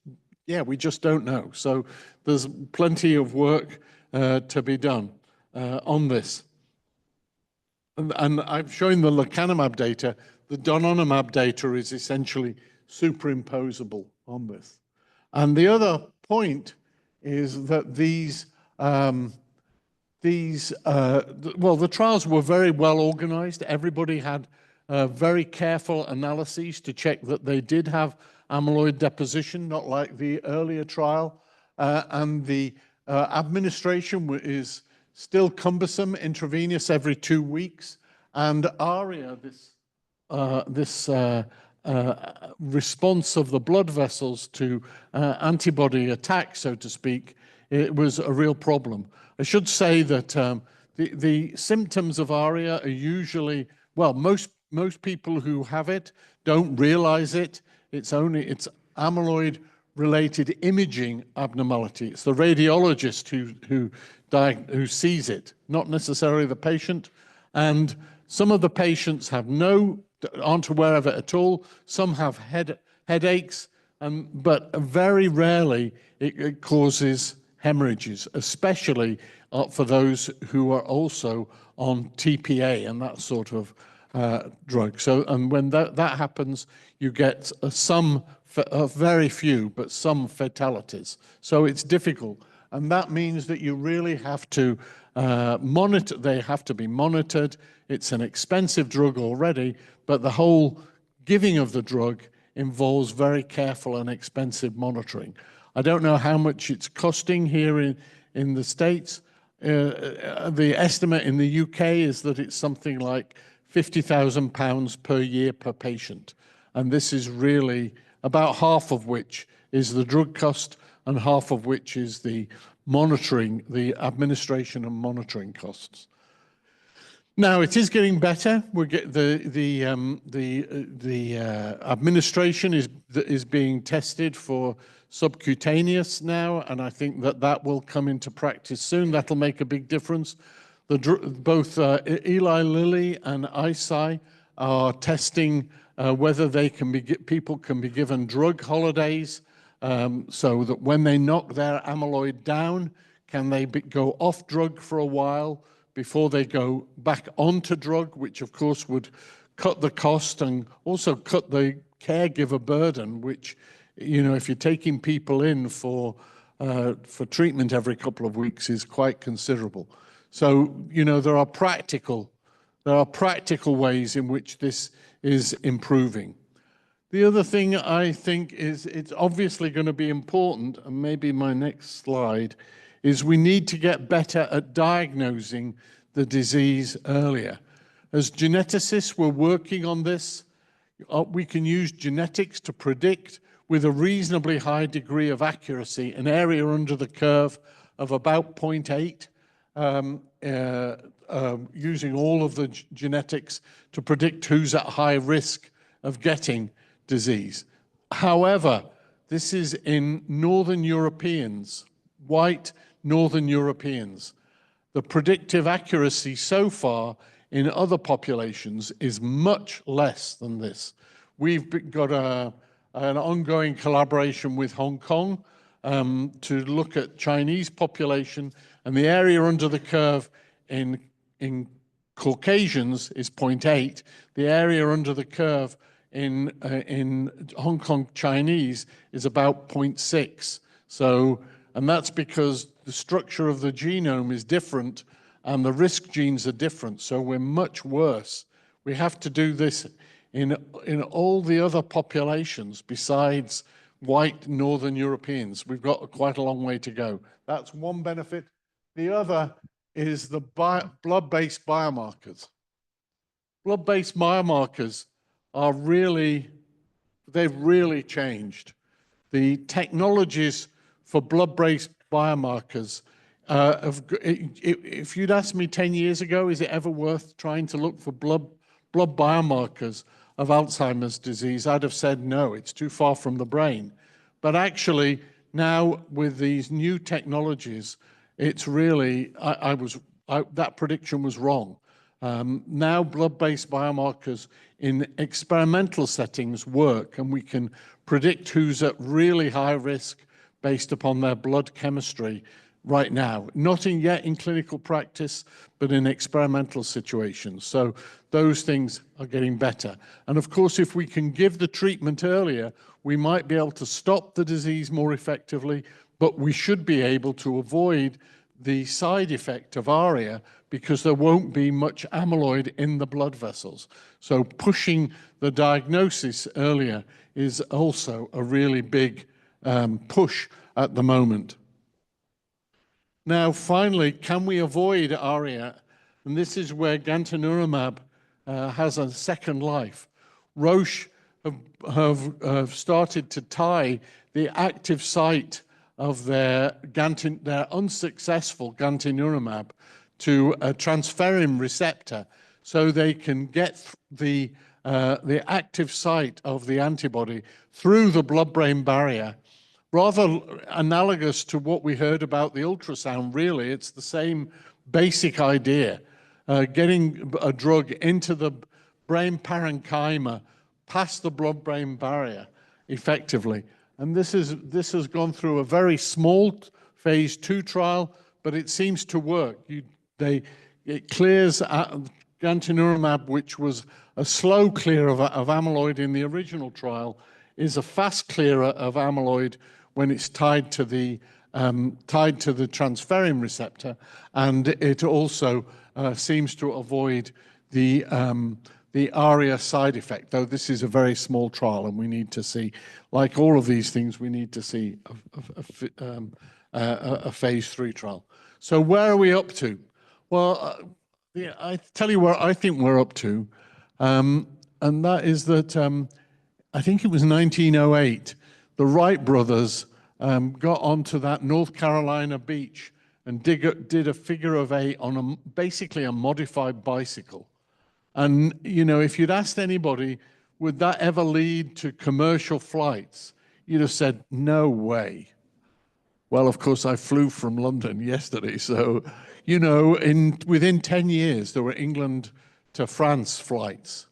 don't know. So there's plenty of work to be done on this. And I've shown the lecanemab data. The donanemab data is essentially superimposable on this. And the other point is that the trials were very well organized. Everybody had very careful analyses to check that they did have amyloid deposition, not like the earlier trial. And the administration is still cumbersome, intravenous every 2 weeks. And ARIA, this response of the blood vessels to antibody attack, so to speak, it was a real problem. I should say that the symptoms of ARIA are usually, well, most people who have it don't realize it. It's amyloid related imaging abnormality. It's the radiologist who sees it, not necessarily the patient. And some of the patients aren't aware of it at all. Some have headaches, but very rarely it causes hemorrhages, especially for those who are also on TPA and that sort of drug. So, and when that happens, you get very few, but some fatalities. So it's difficult. And that means that you really have to monitor, they have to be monitored. It's an expensive drug already, but the whole giving of the drug involves very careful and expensive monitoring. I don't know how much it's costing here in the States. The estimate in the UK is that it's something like £50,000 per year per patient. And this is really about half of which is the drug cost and half of which is the monitoring, the administration and monitoring costs. Now it is getting better. We get the administration is being tested for subcutaneous now, and I think that will come into practice soon. That'll make a big difference. Both Eli Lilly and ICI are testing whether people can be given drug holidays, so that when they knock their amyloid down, can they go off drug for a while before they go back onto drug, which of course would cut the cost and also cut the caregiver burden, which, you know, if you're taking people in for treatment every couple of weeks is quite considerable. So, you know, there are practical ways in which this is improving. The other thing I think is it's obviously going to be important, and maybe my next slide, is we need to get better at diagnosing the disease earlier. As geneticists, we're working on this. We can use genetics to predict with a reasonably high degree of accuracy an area under the curve of about 0.8, using all of the genetics to predict who's at high risk of getting disease. However, this is in Northern Europeans, white Northern Europeans. The predictive accuracy so far in other populations is much less than this. We've got an ongoing collaboration with Hong Kong to look at Chinese population, and the area under the curve in Caucasians is 0.8. The area under the curve in Hong Kong Chinese is about 0.6. So, and that's because the structure of the genome is different and the risk genes are different. So we're much worse. We have to do this in all the other populations besides white Northern Europeans. We've got quite a long way to go. That's one benefit. The other is the blood-based biomarkers. Blood-based biomarkers are they've really changed. The technologies for blood-based biomarkers, if you'd asked me 10 years ago, is it ever worth trying to look for blood biomarkers of Alzheimer's disease, I'd have said no, it's too far from the brain. But actually, now with these new technologies, it's really, that prediction was wrong. Now blood-based biomarkers in experimental settings work, and we can predict who's at really high risk based upon their blood chemistry right now. Not yet in clinical practice, but in experimental situations. So those things are getting better. And of course, if we can give the treatment earlier, we might be able to stop the disease more effectively, but we should be able to avoid the side effect of ARIA because there won't be much amyloid in the blood vessels. So pushing the diagnosis earlier is also a really big push at the moment. Now, finally, can we avoid ARIA? And this is where gantenerumab has a second life. Roche have started to tie the active site of their unsuccessful gantenerumab to a transferrin receptor, so they can get the active site of the antibody through the blood-brain barrier rather analogous to what we heard about the ultrasound, really. It's the same basic idea, getting a drug into the brain parenchyma, past the blood-brain barrier effectively. And this has gone through a very small phase 2 trial, but it seems to work. It clears gantenerumab, which was a slow clear of amyloid in the original trial, is a fast clearer of amyloid when it's tied to the transferrin receptor, and it also seems to avoid the ARIA side effect, though this is a very small trial, and we need to see, like all of these things, we need to see a phase 3 trial. So where are we up to? Well, I tell you where I think we're up to, and that is that I think it was 1908, the Wright brothers got onto that North Carolina beach and did a figure of 8 on basically a modified bicycle. And, you know, if you'd asked anybody, would that ever lead to commercial flights? You'd have said, no way. Well, of course, I flew from London yesterday. So, you know, within 10 years, there were England to France flights.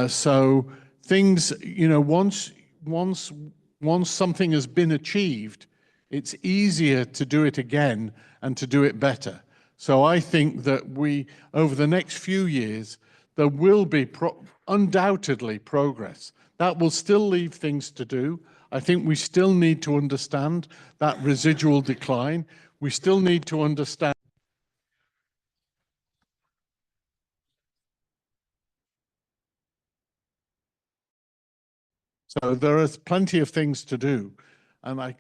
So things, you know, once something has been achieved, it's easier to do it again and to do it better. So I think that over the next few years, there will be undoubtedly progress. That will still leave things to do. I think we still need to understand that residual decline. We still need to understand. So there are plenty of things to do. And I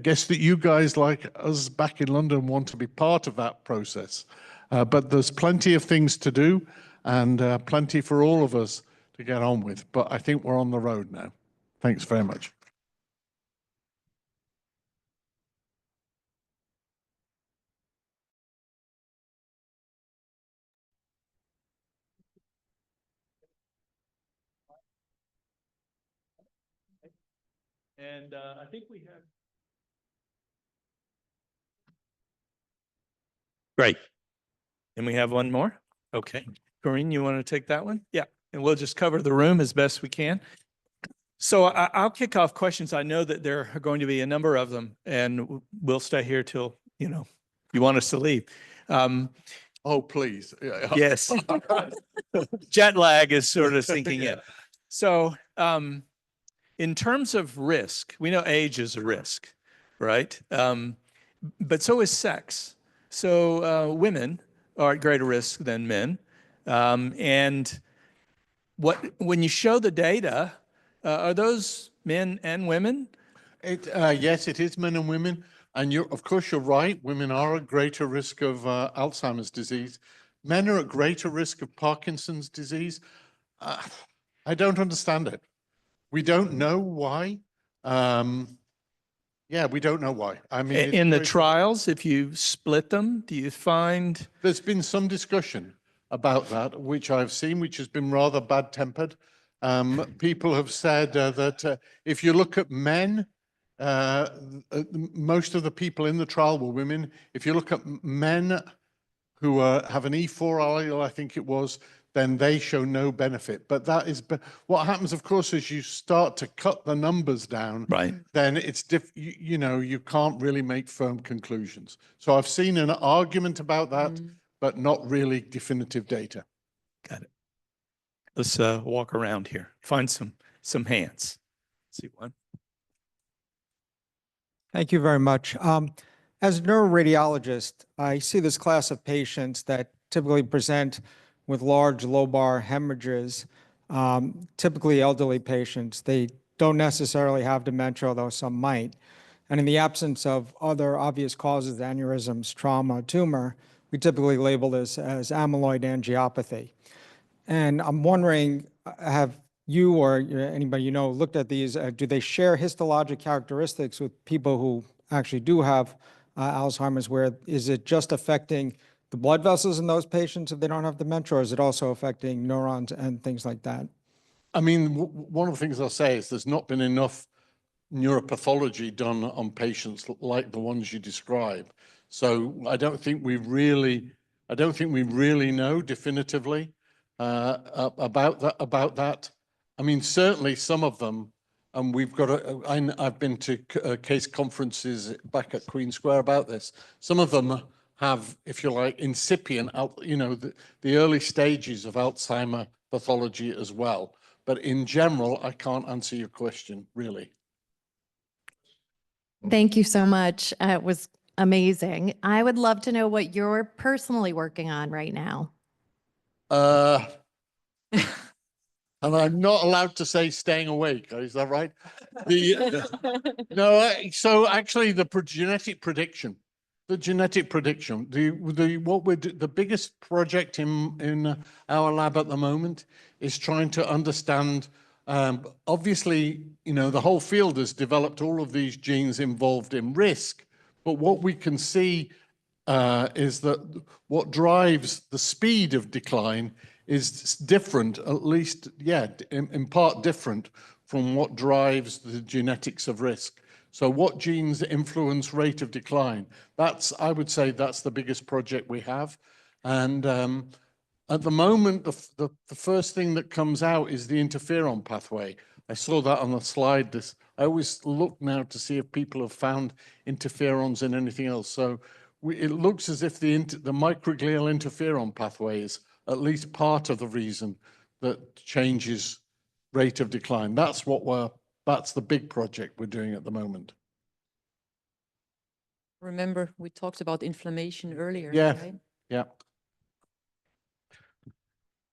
guess that you guys, like us back in London, want to be part of that process. But there's plenty of things to do and plenty for all of us to get on with. But I think we're on the road now. Thanks very much. And I think we have. Great. And we have one more? Okay. Corinne, you want to take that one? Yeah. And we'll just cover the room as best we can. So I'll kick off questions. I know that there are going to be a number of them, and we'll stay here till, you know, you want us to leave. Oh, please. Yes. Jet lag is sort of sinking in. So in terms of risk, we know age is a risk, right? But so is sex. So women are at greater risk than men. And when you show the data, are those men and women? Yes, it is men and women. And of course, you're right. Women are at greater risk of Alzheimer's disease. Men are at greater risk of Parkinson's disease. I don't understand it. We don't know why. Yeah, we don't know why. I mean, in the trials, if you split them, do you find? There's been some discussion about that, which I've seen, which has been rather bad-tempered. People have said that if you look at men, most of the people in the trial were women. If you look at men who have an E4 allele, I think it was, then they show no benefit. But that is what happens, of course, as you start to cut the numbers down, right? Then it's you know, you can't really make firm conclusions. So I've seen an argument about that, but not really definitive data. Got it. Let's walk around here. Find some hands. Let's see one. Thank you very much. As a neuroradiologist, I see this class of patients that typically present with large lobar hemorrhages, typically elderly patients. They don't necessarily have dementia, although some might. And in the absence of other obvious causes, aneurysms, trauma, tumor, we typically label this as amyloid angiopathy. And I'm wondering, have you or anybody you know looked at these? Do they share histologic characteristics with people who actually do have Alzheimer's, where is it just affecting the blood vessels in those patients if they don't have dementia, or is it also affecting neurons and things like that? I mean, one of the things I'll say is there's not been enough neuropathology done on patients like the ones you describe. So I don't think we really know definitively about that. I mean, certainly some of them, and we've got I've been to case conferences back at Queen Square about this. Some of them have, if you like, incipient, the early stages of Alzheimer pathology as well. But in general, I can't answer your question, really. Thank you so much. It was amazing. I would love to know what you're personally working on right now. And I'm not allowed to say staying awake. Is that right? No, so actually the genetic prediction, the biggest project in our lab at the moment is trying to understand, obviously, the whole field has developed all of these genes involved in risk, but what we can see is that what drives the speed of decline is different, at least, in part different from what drives the genetics of risk. So what genes influence rate of decline? I would say that's the biggest project we have. And at the moment, the first thing that comes out is the interferon pathway. I saw that on the slide. I always look now to see if people have found interferons in anything else. So it looks as if the microglial interferon pathway is at least part of the reason that changes rate of decline. That's the big project we're doing at the moment. Remember, we talked about inflammation earlier, Yeah, right? yeah.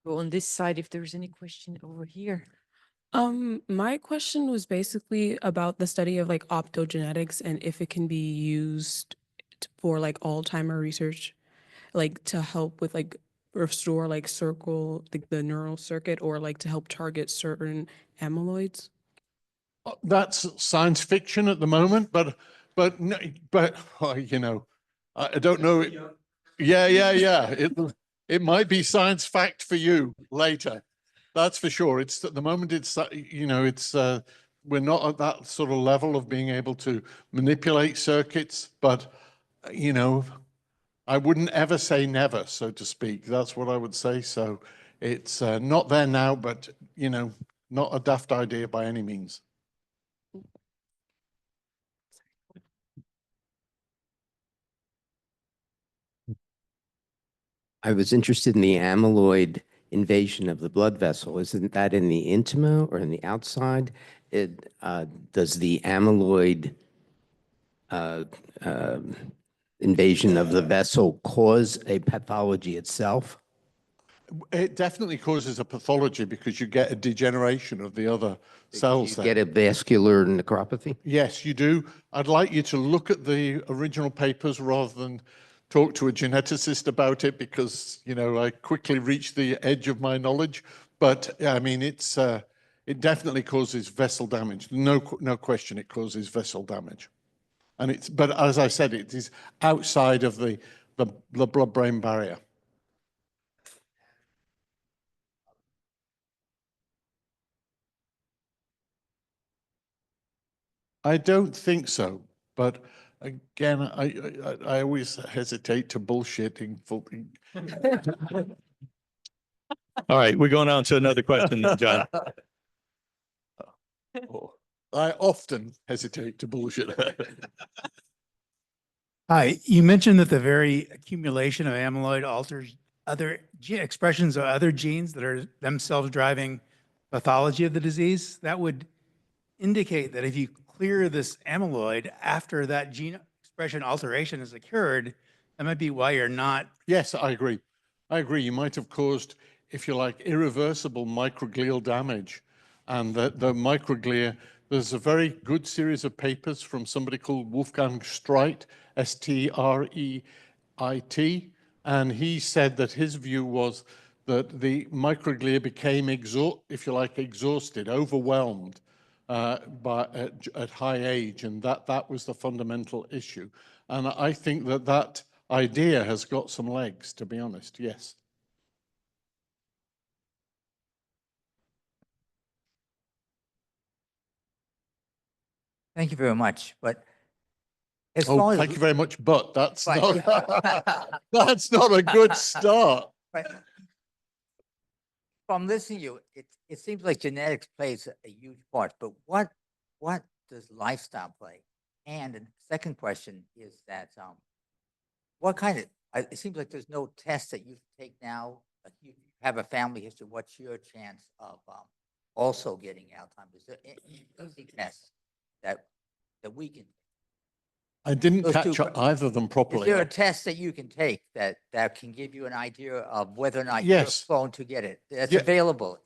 Go on this side if there's any question over here. My question was basically about the study of like optogenetics and if it can be used for like Alzheimer research, like to help with like restore like the neural circuit or like to help target certain amyloids. That's science fiction at the moment, but I don't know. Yeah. It might be science fact for you later. That's for sure. It's at the moment. We're not at that sort of level of being able to manipulate circuits, but I wouldn't ever say never, so to speak. That's what I would say. So it's not there now, but not a daft idea by any means. I was interested in the amyloid invasion of the blood vessel. Isn't that in the intima or in the outside? Does the amyloid invasion of the vessel cause a pathology itself? It definitely causes a pathology because you get a degeneration of the other cells. You get a vascular necropathy? Yes, you do. I'd like you to look at the original papers rather than talk to a geneticist about it because, I quickly reached the edge of my knowledge. But I mean, it definitely causes vessel damage. No question it causes vessel damage. But as I said, it is outside of the blood-brain barrier. I don't think so, but again, I always hesitate to bullshit. All right, we're going on to another question, John. I often hesitate to bullshit. Hi, you mentioned that the very accumulation of amyloid alters other expressions of other genes that are themselves driving pathology of the disease. That would indicate that if you clear this amyloid after that gene expression alteration has occurred, that might be why you're not. Yes, I agree. You might have caused, if you like, irreversible microglial damage. And the microglia, there's a very good series of papers from somebody called Wolfgang Streit, Streit, and he said that his view was that the microglia became, if you like, exhausted, overwhelmed at high age, and that was the fundamental issue. And I think that idea has got some legs, to be honest. Yes. Thank you very much. But as Oh, far as thank you very much, but that's Right. not, that's not a good start. Right. From listening to you, it seems like genetics plays a huge part, but what does lifestyle play? And the second question is that what kind of, it seems like there's no test that you take now. Like you have a family history. What's your chance of also getting Alzheimer's? Is there any tests that we can? I didn't Those two catch either of them Is properly. there a test that you can take that can give you an idea of whether or not Yes. you're prone to get it? That's Yeah. available.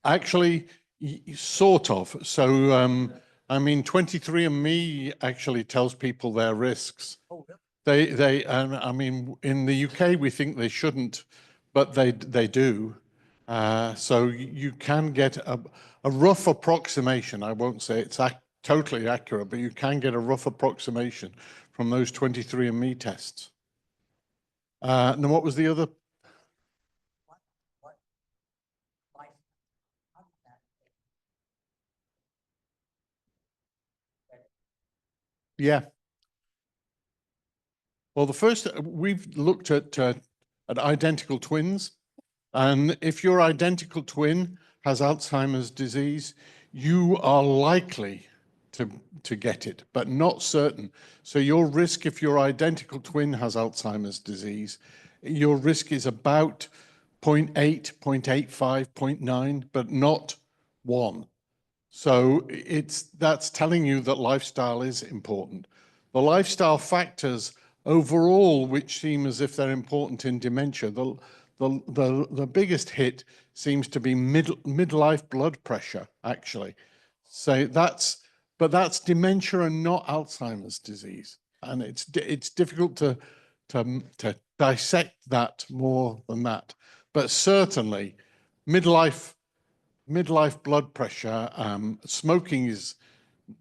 Actually, sort of. So, I mean, 23andMe actually tells people their risks. Oh, really? I mean, in the UK, we think they shouldn't, but they do. So you can get a rough approximation. I won't say it's totally accurate, but you can get a rough approximation from those 23andMe tests. Now, what was the other? Yeah. Well, the first, we've looked at identical twins. And if your identical twin has Alzheimer's disease, you are likely to get it, but not certain. So your risk, if your identical twin has Alzheimer's disease, your risk is about 0.8, 0.85, 0.9, but not 1. So that's telling you that lifestyle is important. The lifestyle factors overall, which seem as if they're important in dementia, the biggest hit seems to be midlife blood pressure, actually. So but that's dementia and not Alzheimer's disease. And it's difficult to dissect that more than that. But certainly midlife blood pressure, smoking is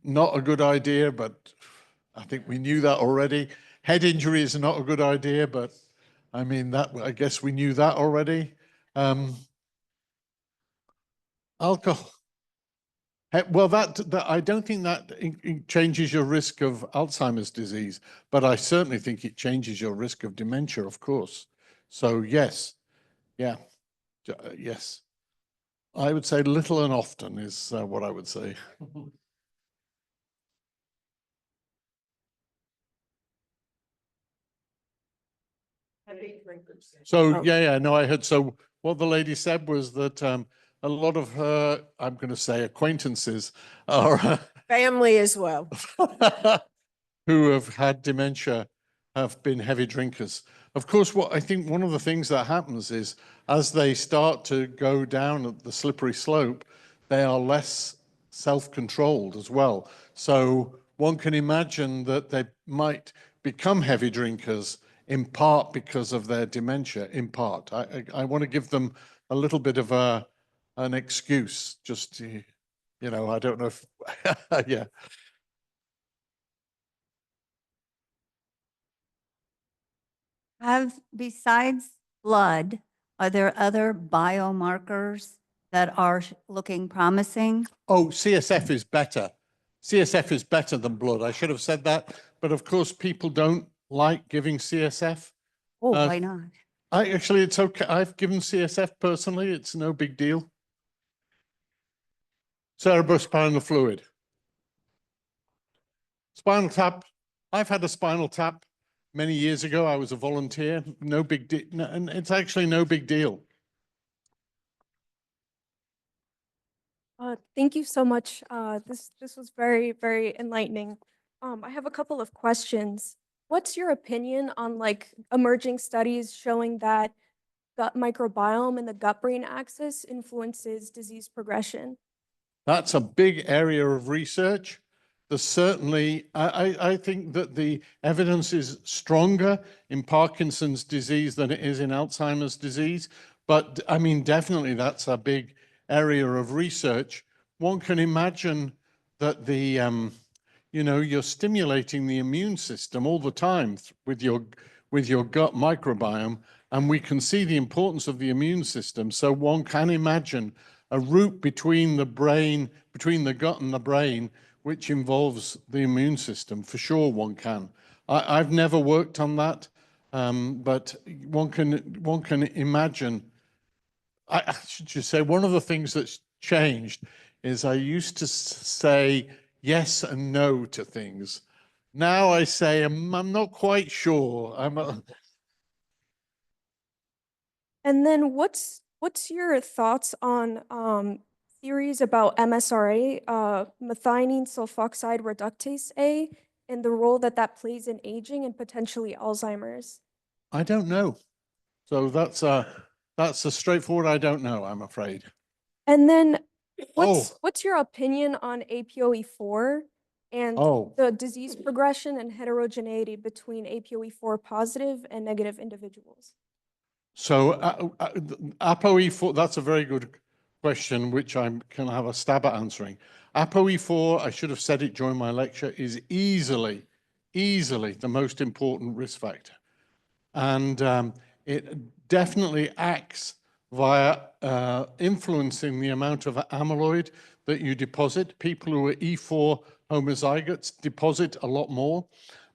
not a good idea, but I think we knew that already. Head injury is not a good idea, but I mean, I guess we knew that already. Alcohol. Well, that I don't think that changes your risk of Alzheimer's disease, but I certainly think it changes your risk of dementia, of course. So yes, yeah, yes. I would say little and often is what I would say. So yeah, no, I heard. So what the lady said was that a lot of her, I'm going to say, acquaintances are family as well, who have had dementia have been heavy drinkers. Of course, what I think one of the things that happens is as they start to go down the slippery slope, they are less self-controlled as well. So one can imagine that they might become heavy drinkers in part because of their dementia, in part. I want to give them a little bit of an excuse, just to, you know, I don't know if, yeah. Besides blood, are there other biomarkers that are looking promising? Oh, CSF is better. CSF is better than blood. I should have said that. But of course, people don't like giving CSF. Oh, why not? Actually, it's okay. I've given CSF personally. It's no big deal. Cerebrospinal fluid. Spinal tap. I've had a spinal tap many years ago. I was a volunteer. No big deal. No, and it's actually no big deal. Thank you so much. This was very, very enlightening. I have a couple of questions. What's your opinion on like emerging studies showing that gut microbiome and the gut-brain axis influences disease progression? That's a big area of research. There's certainly, I think that the evidence is stronger in Parkinson's disease than it is in Alzheimer's disease. But I mean, definitely that's a big area of research. One can imagine that you know, you're stimulating the immune system all the time with your gut microbiome, and we can see the importance of the immune system. So one can imagine a route between the brain, between the gut and the brain, which involves the immune system, for sure one can. I've never worked on that, but one can imagine. I should just say one of the things that's changed is I used to say yes and no to things. Now I say I'm not quite sure. And then what's your thoughts on theories about MSRA, methionine sulfoxide reductase A, and the role that that plays in aging and potentially Alzheimer's? I don't know. So that's a straightforward I don't know, I'm afraid. And then Oh. what's your opinion on APOE4 and Oh. the disease progression and heterogeneity between APOE4 positive and negative individuals? So ApoE4, that's a very good question, which I can have a stab at answering. ApoE4, I should have said it during my lecture, is easily the most important risk factor. And it definitely acts via influencing the amount of amyloid that you deposit. People who are E4 homozygotes deposit a lot more.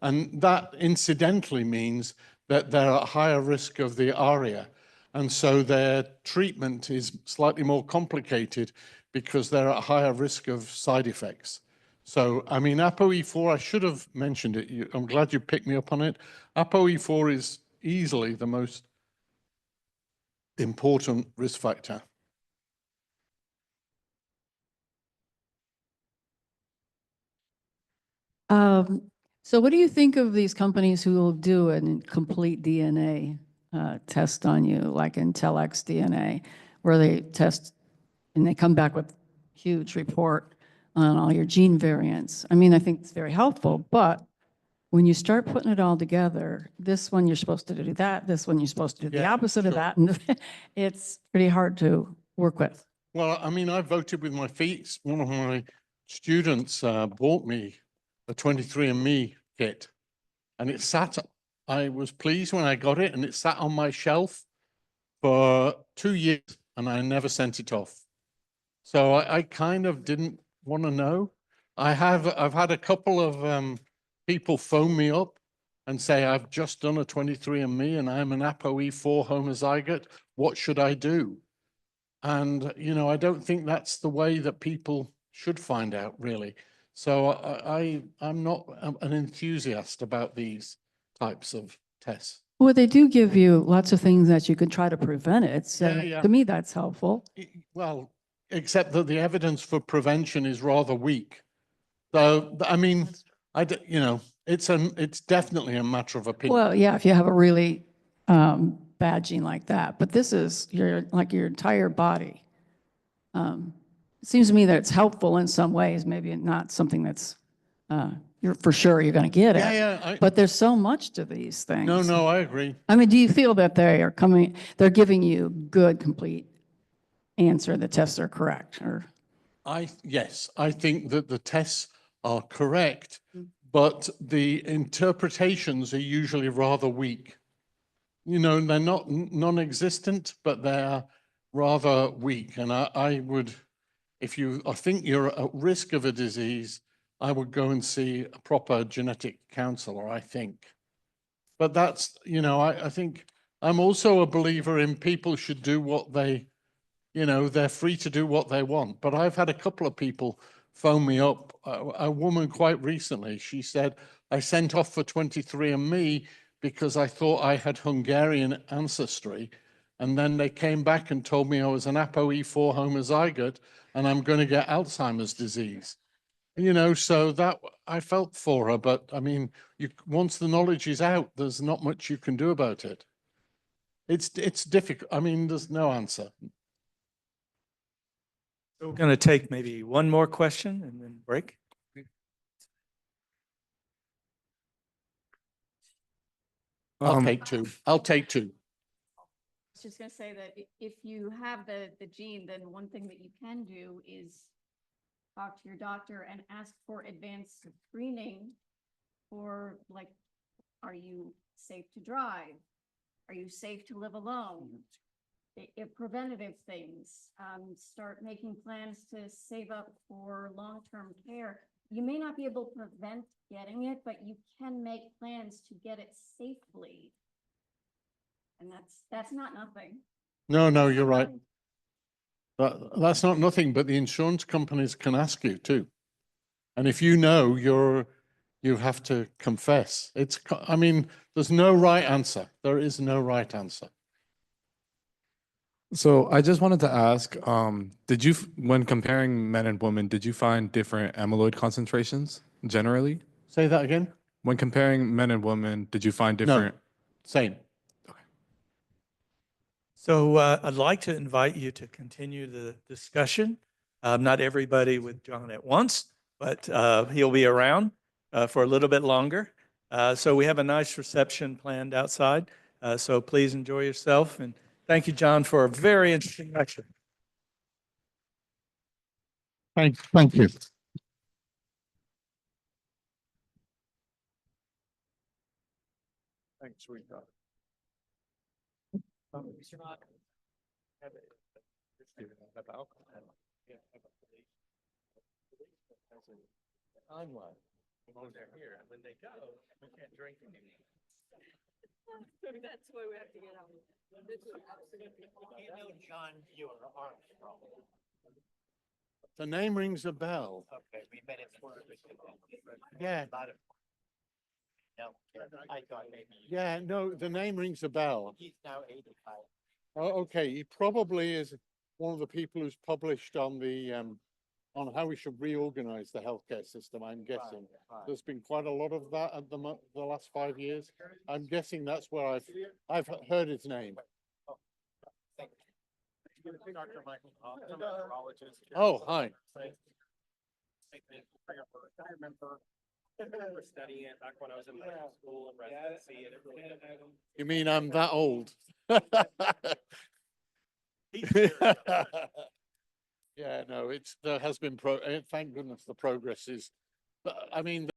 And that incidentally means that they're at higher risk of the ARIA. And so their treatment is slightly more complicated because they're at higher risk of side effects. So, I mean, ApoE4, I should have mentioned it. I'm glad you picked me up on it. ApoE4 is easily the most important risk factor. So what do you think of these companies who will do a complete DNA test on you, like Intellex DNA, where they test and they come back with huge report on all your gene variants? I mean, I think it's very helpful, but when you start putting it all together, this one you're supposed to do that, this one you're supposed to do the Yeah, opposite of sure. that, and it's pretty hard to work with. Well, I mean, I voted with my feet. One of my students bought me a 23andMe kit, and it sat, I was pleased when I got it, and it sat on my shelf for 2 years, and I never sent it off. So I kind of didn't want to know. I've had a couple of people phone me up and say, I've just done a 23andMe and I'm an ApoE4 homozygote. What should I do? And, you know, I don't think that's the way that people should find out, really. So I'm not an enthusiast about these types of tests. Well, they do give you lots of things that you can try to prevent it. So Yeah. to me, that's helpful. Well, except that the evidence for prevention is rather weak. So, I mean, you know, it's definitely a matter of opinion. Well, yeah, if you have a really bad gene like that, but this is your entire body. It seems to me that it's helpful in some ways, maybe not something that's you're for sure you're going to get it. Yeah, but there's so much to these things. No, I agree. I mean, do you feel that they're giving you good, complete answer, the tests are correct, or? Yes, I think that the tests are correct, but the interpretations are usually rather weak. You know, they're not non-existent, but they're rather weak. And I would, I think you're at risk of a disease, I would go and see a proper genetic counselor, I think. But that's, you know, I think I'm also a believer in people should do what they, you know, they're free to do what they want. But I've had a couple of people phone me up. A woman quite recently, she said, I sent off for 23andMe because I thought I had Hungarian ancestry. And then they came back and told me I was an ApoE4 homozygote and I'm going to get Alzheimer's disease. You know, so that I felt for her, but I mean, once the knowledge is out, there's not much you can do about it. It's difficult. I mean, there's no answer. So we're going to take maybe one more question and then break. I'll take two. I'll take two. I was just going to say that if you have the gene, then one thing that you can do is talk to your doctor and ask for advanced screening for, like, are you safe to drive? Are you safe to live alone? Preventative things, start making plans to save up for long-term care. you may not be able to prevent getting it, but you can make plans to get it safely. And that's not nothing. No, no, you're right. That's not nothing, but the insurance companies can ask you too. And if you know, you have to confess. I mean, there's no right answer. There is no right answer. So I just wanted to ask, did you, when comparing men and women, did you find different amyloid concentrations generally? Say that again? When comparing men and women, did you find No, different? same. So I'd like to invite you to continue the discussion. Not everybody with John at once, but he'll be around for a little bit longer. So we have a nice reception planned outside. So please enjoy yourself. And thank you, John, for a very interesting lecture. Thank you. Thanks, sweetheart. Timeline. When they're here, when they go, we can't drink anymore. That's why we have to get out. You know John Armstrong. The name rings a bell. Okay, we met him for Yeah. No, I thought maybe. Yeah, no, the name rings a bell. He's now 85. Oh, okay, he probably is one of the people who's published on the on how we should reorganize the healthcare system, I'm guessing. Right. There's been quite a lot of that at the last 5 years. I'm guessing that's where I've heard his name. Thank you. Dr. Michael, I'm a neurologist. Oh, hi. I remember studying it back when I was in medical school and residency and everything. You mean I'm that old? Yeah, no, there has been thank goodness the progress is, but I mean,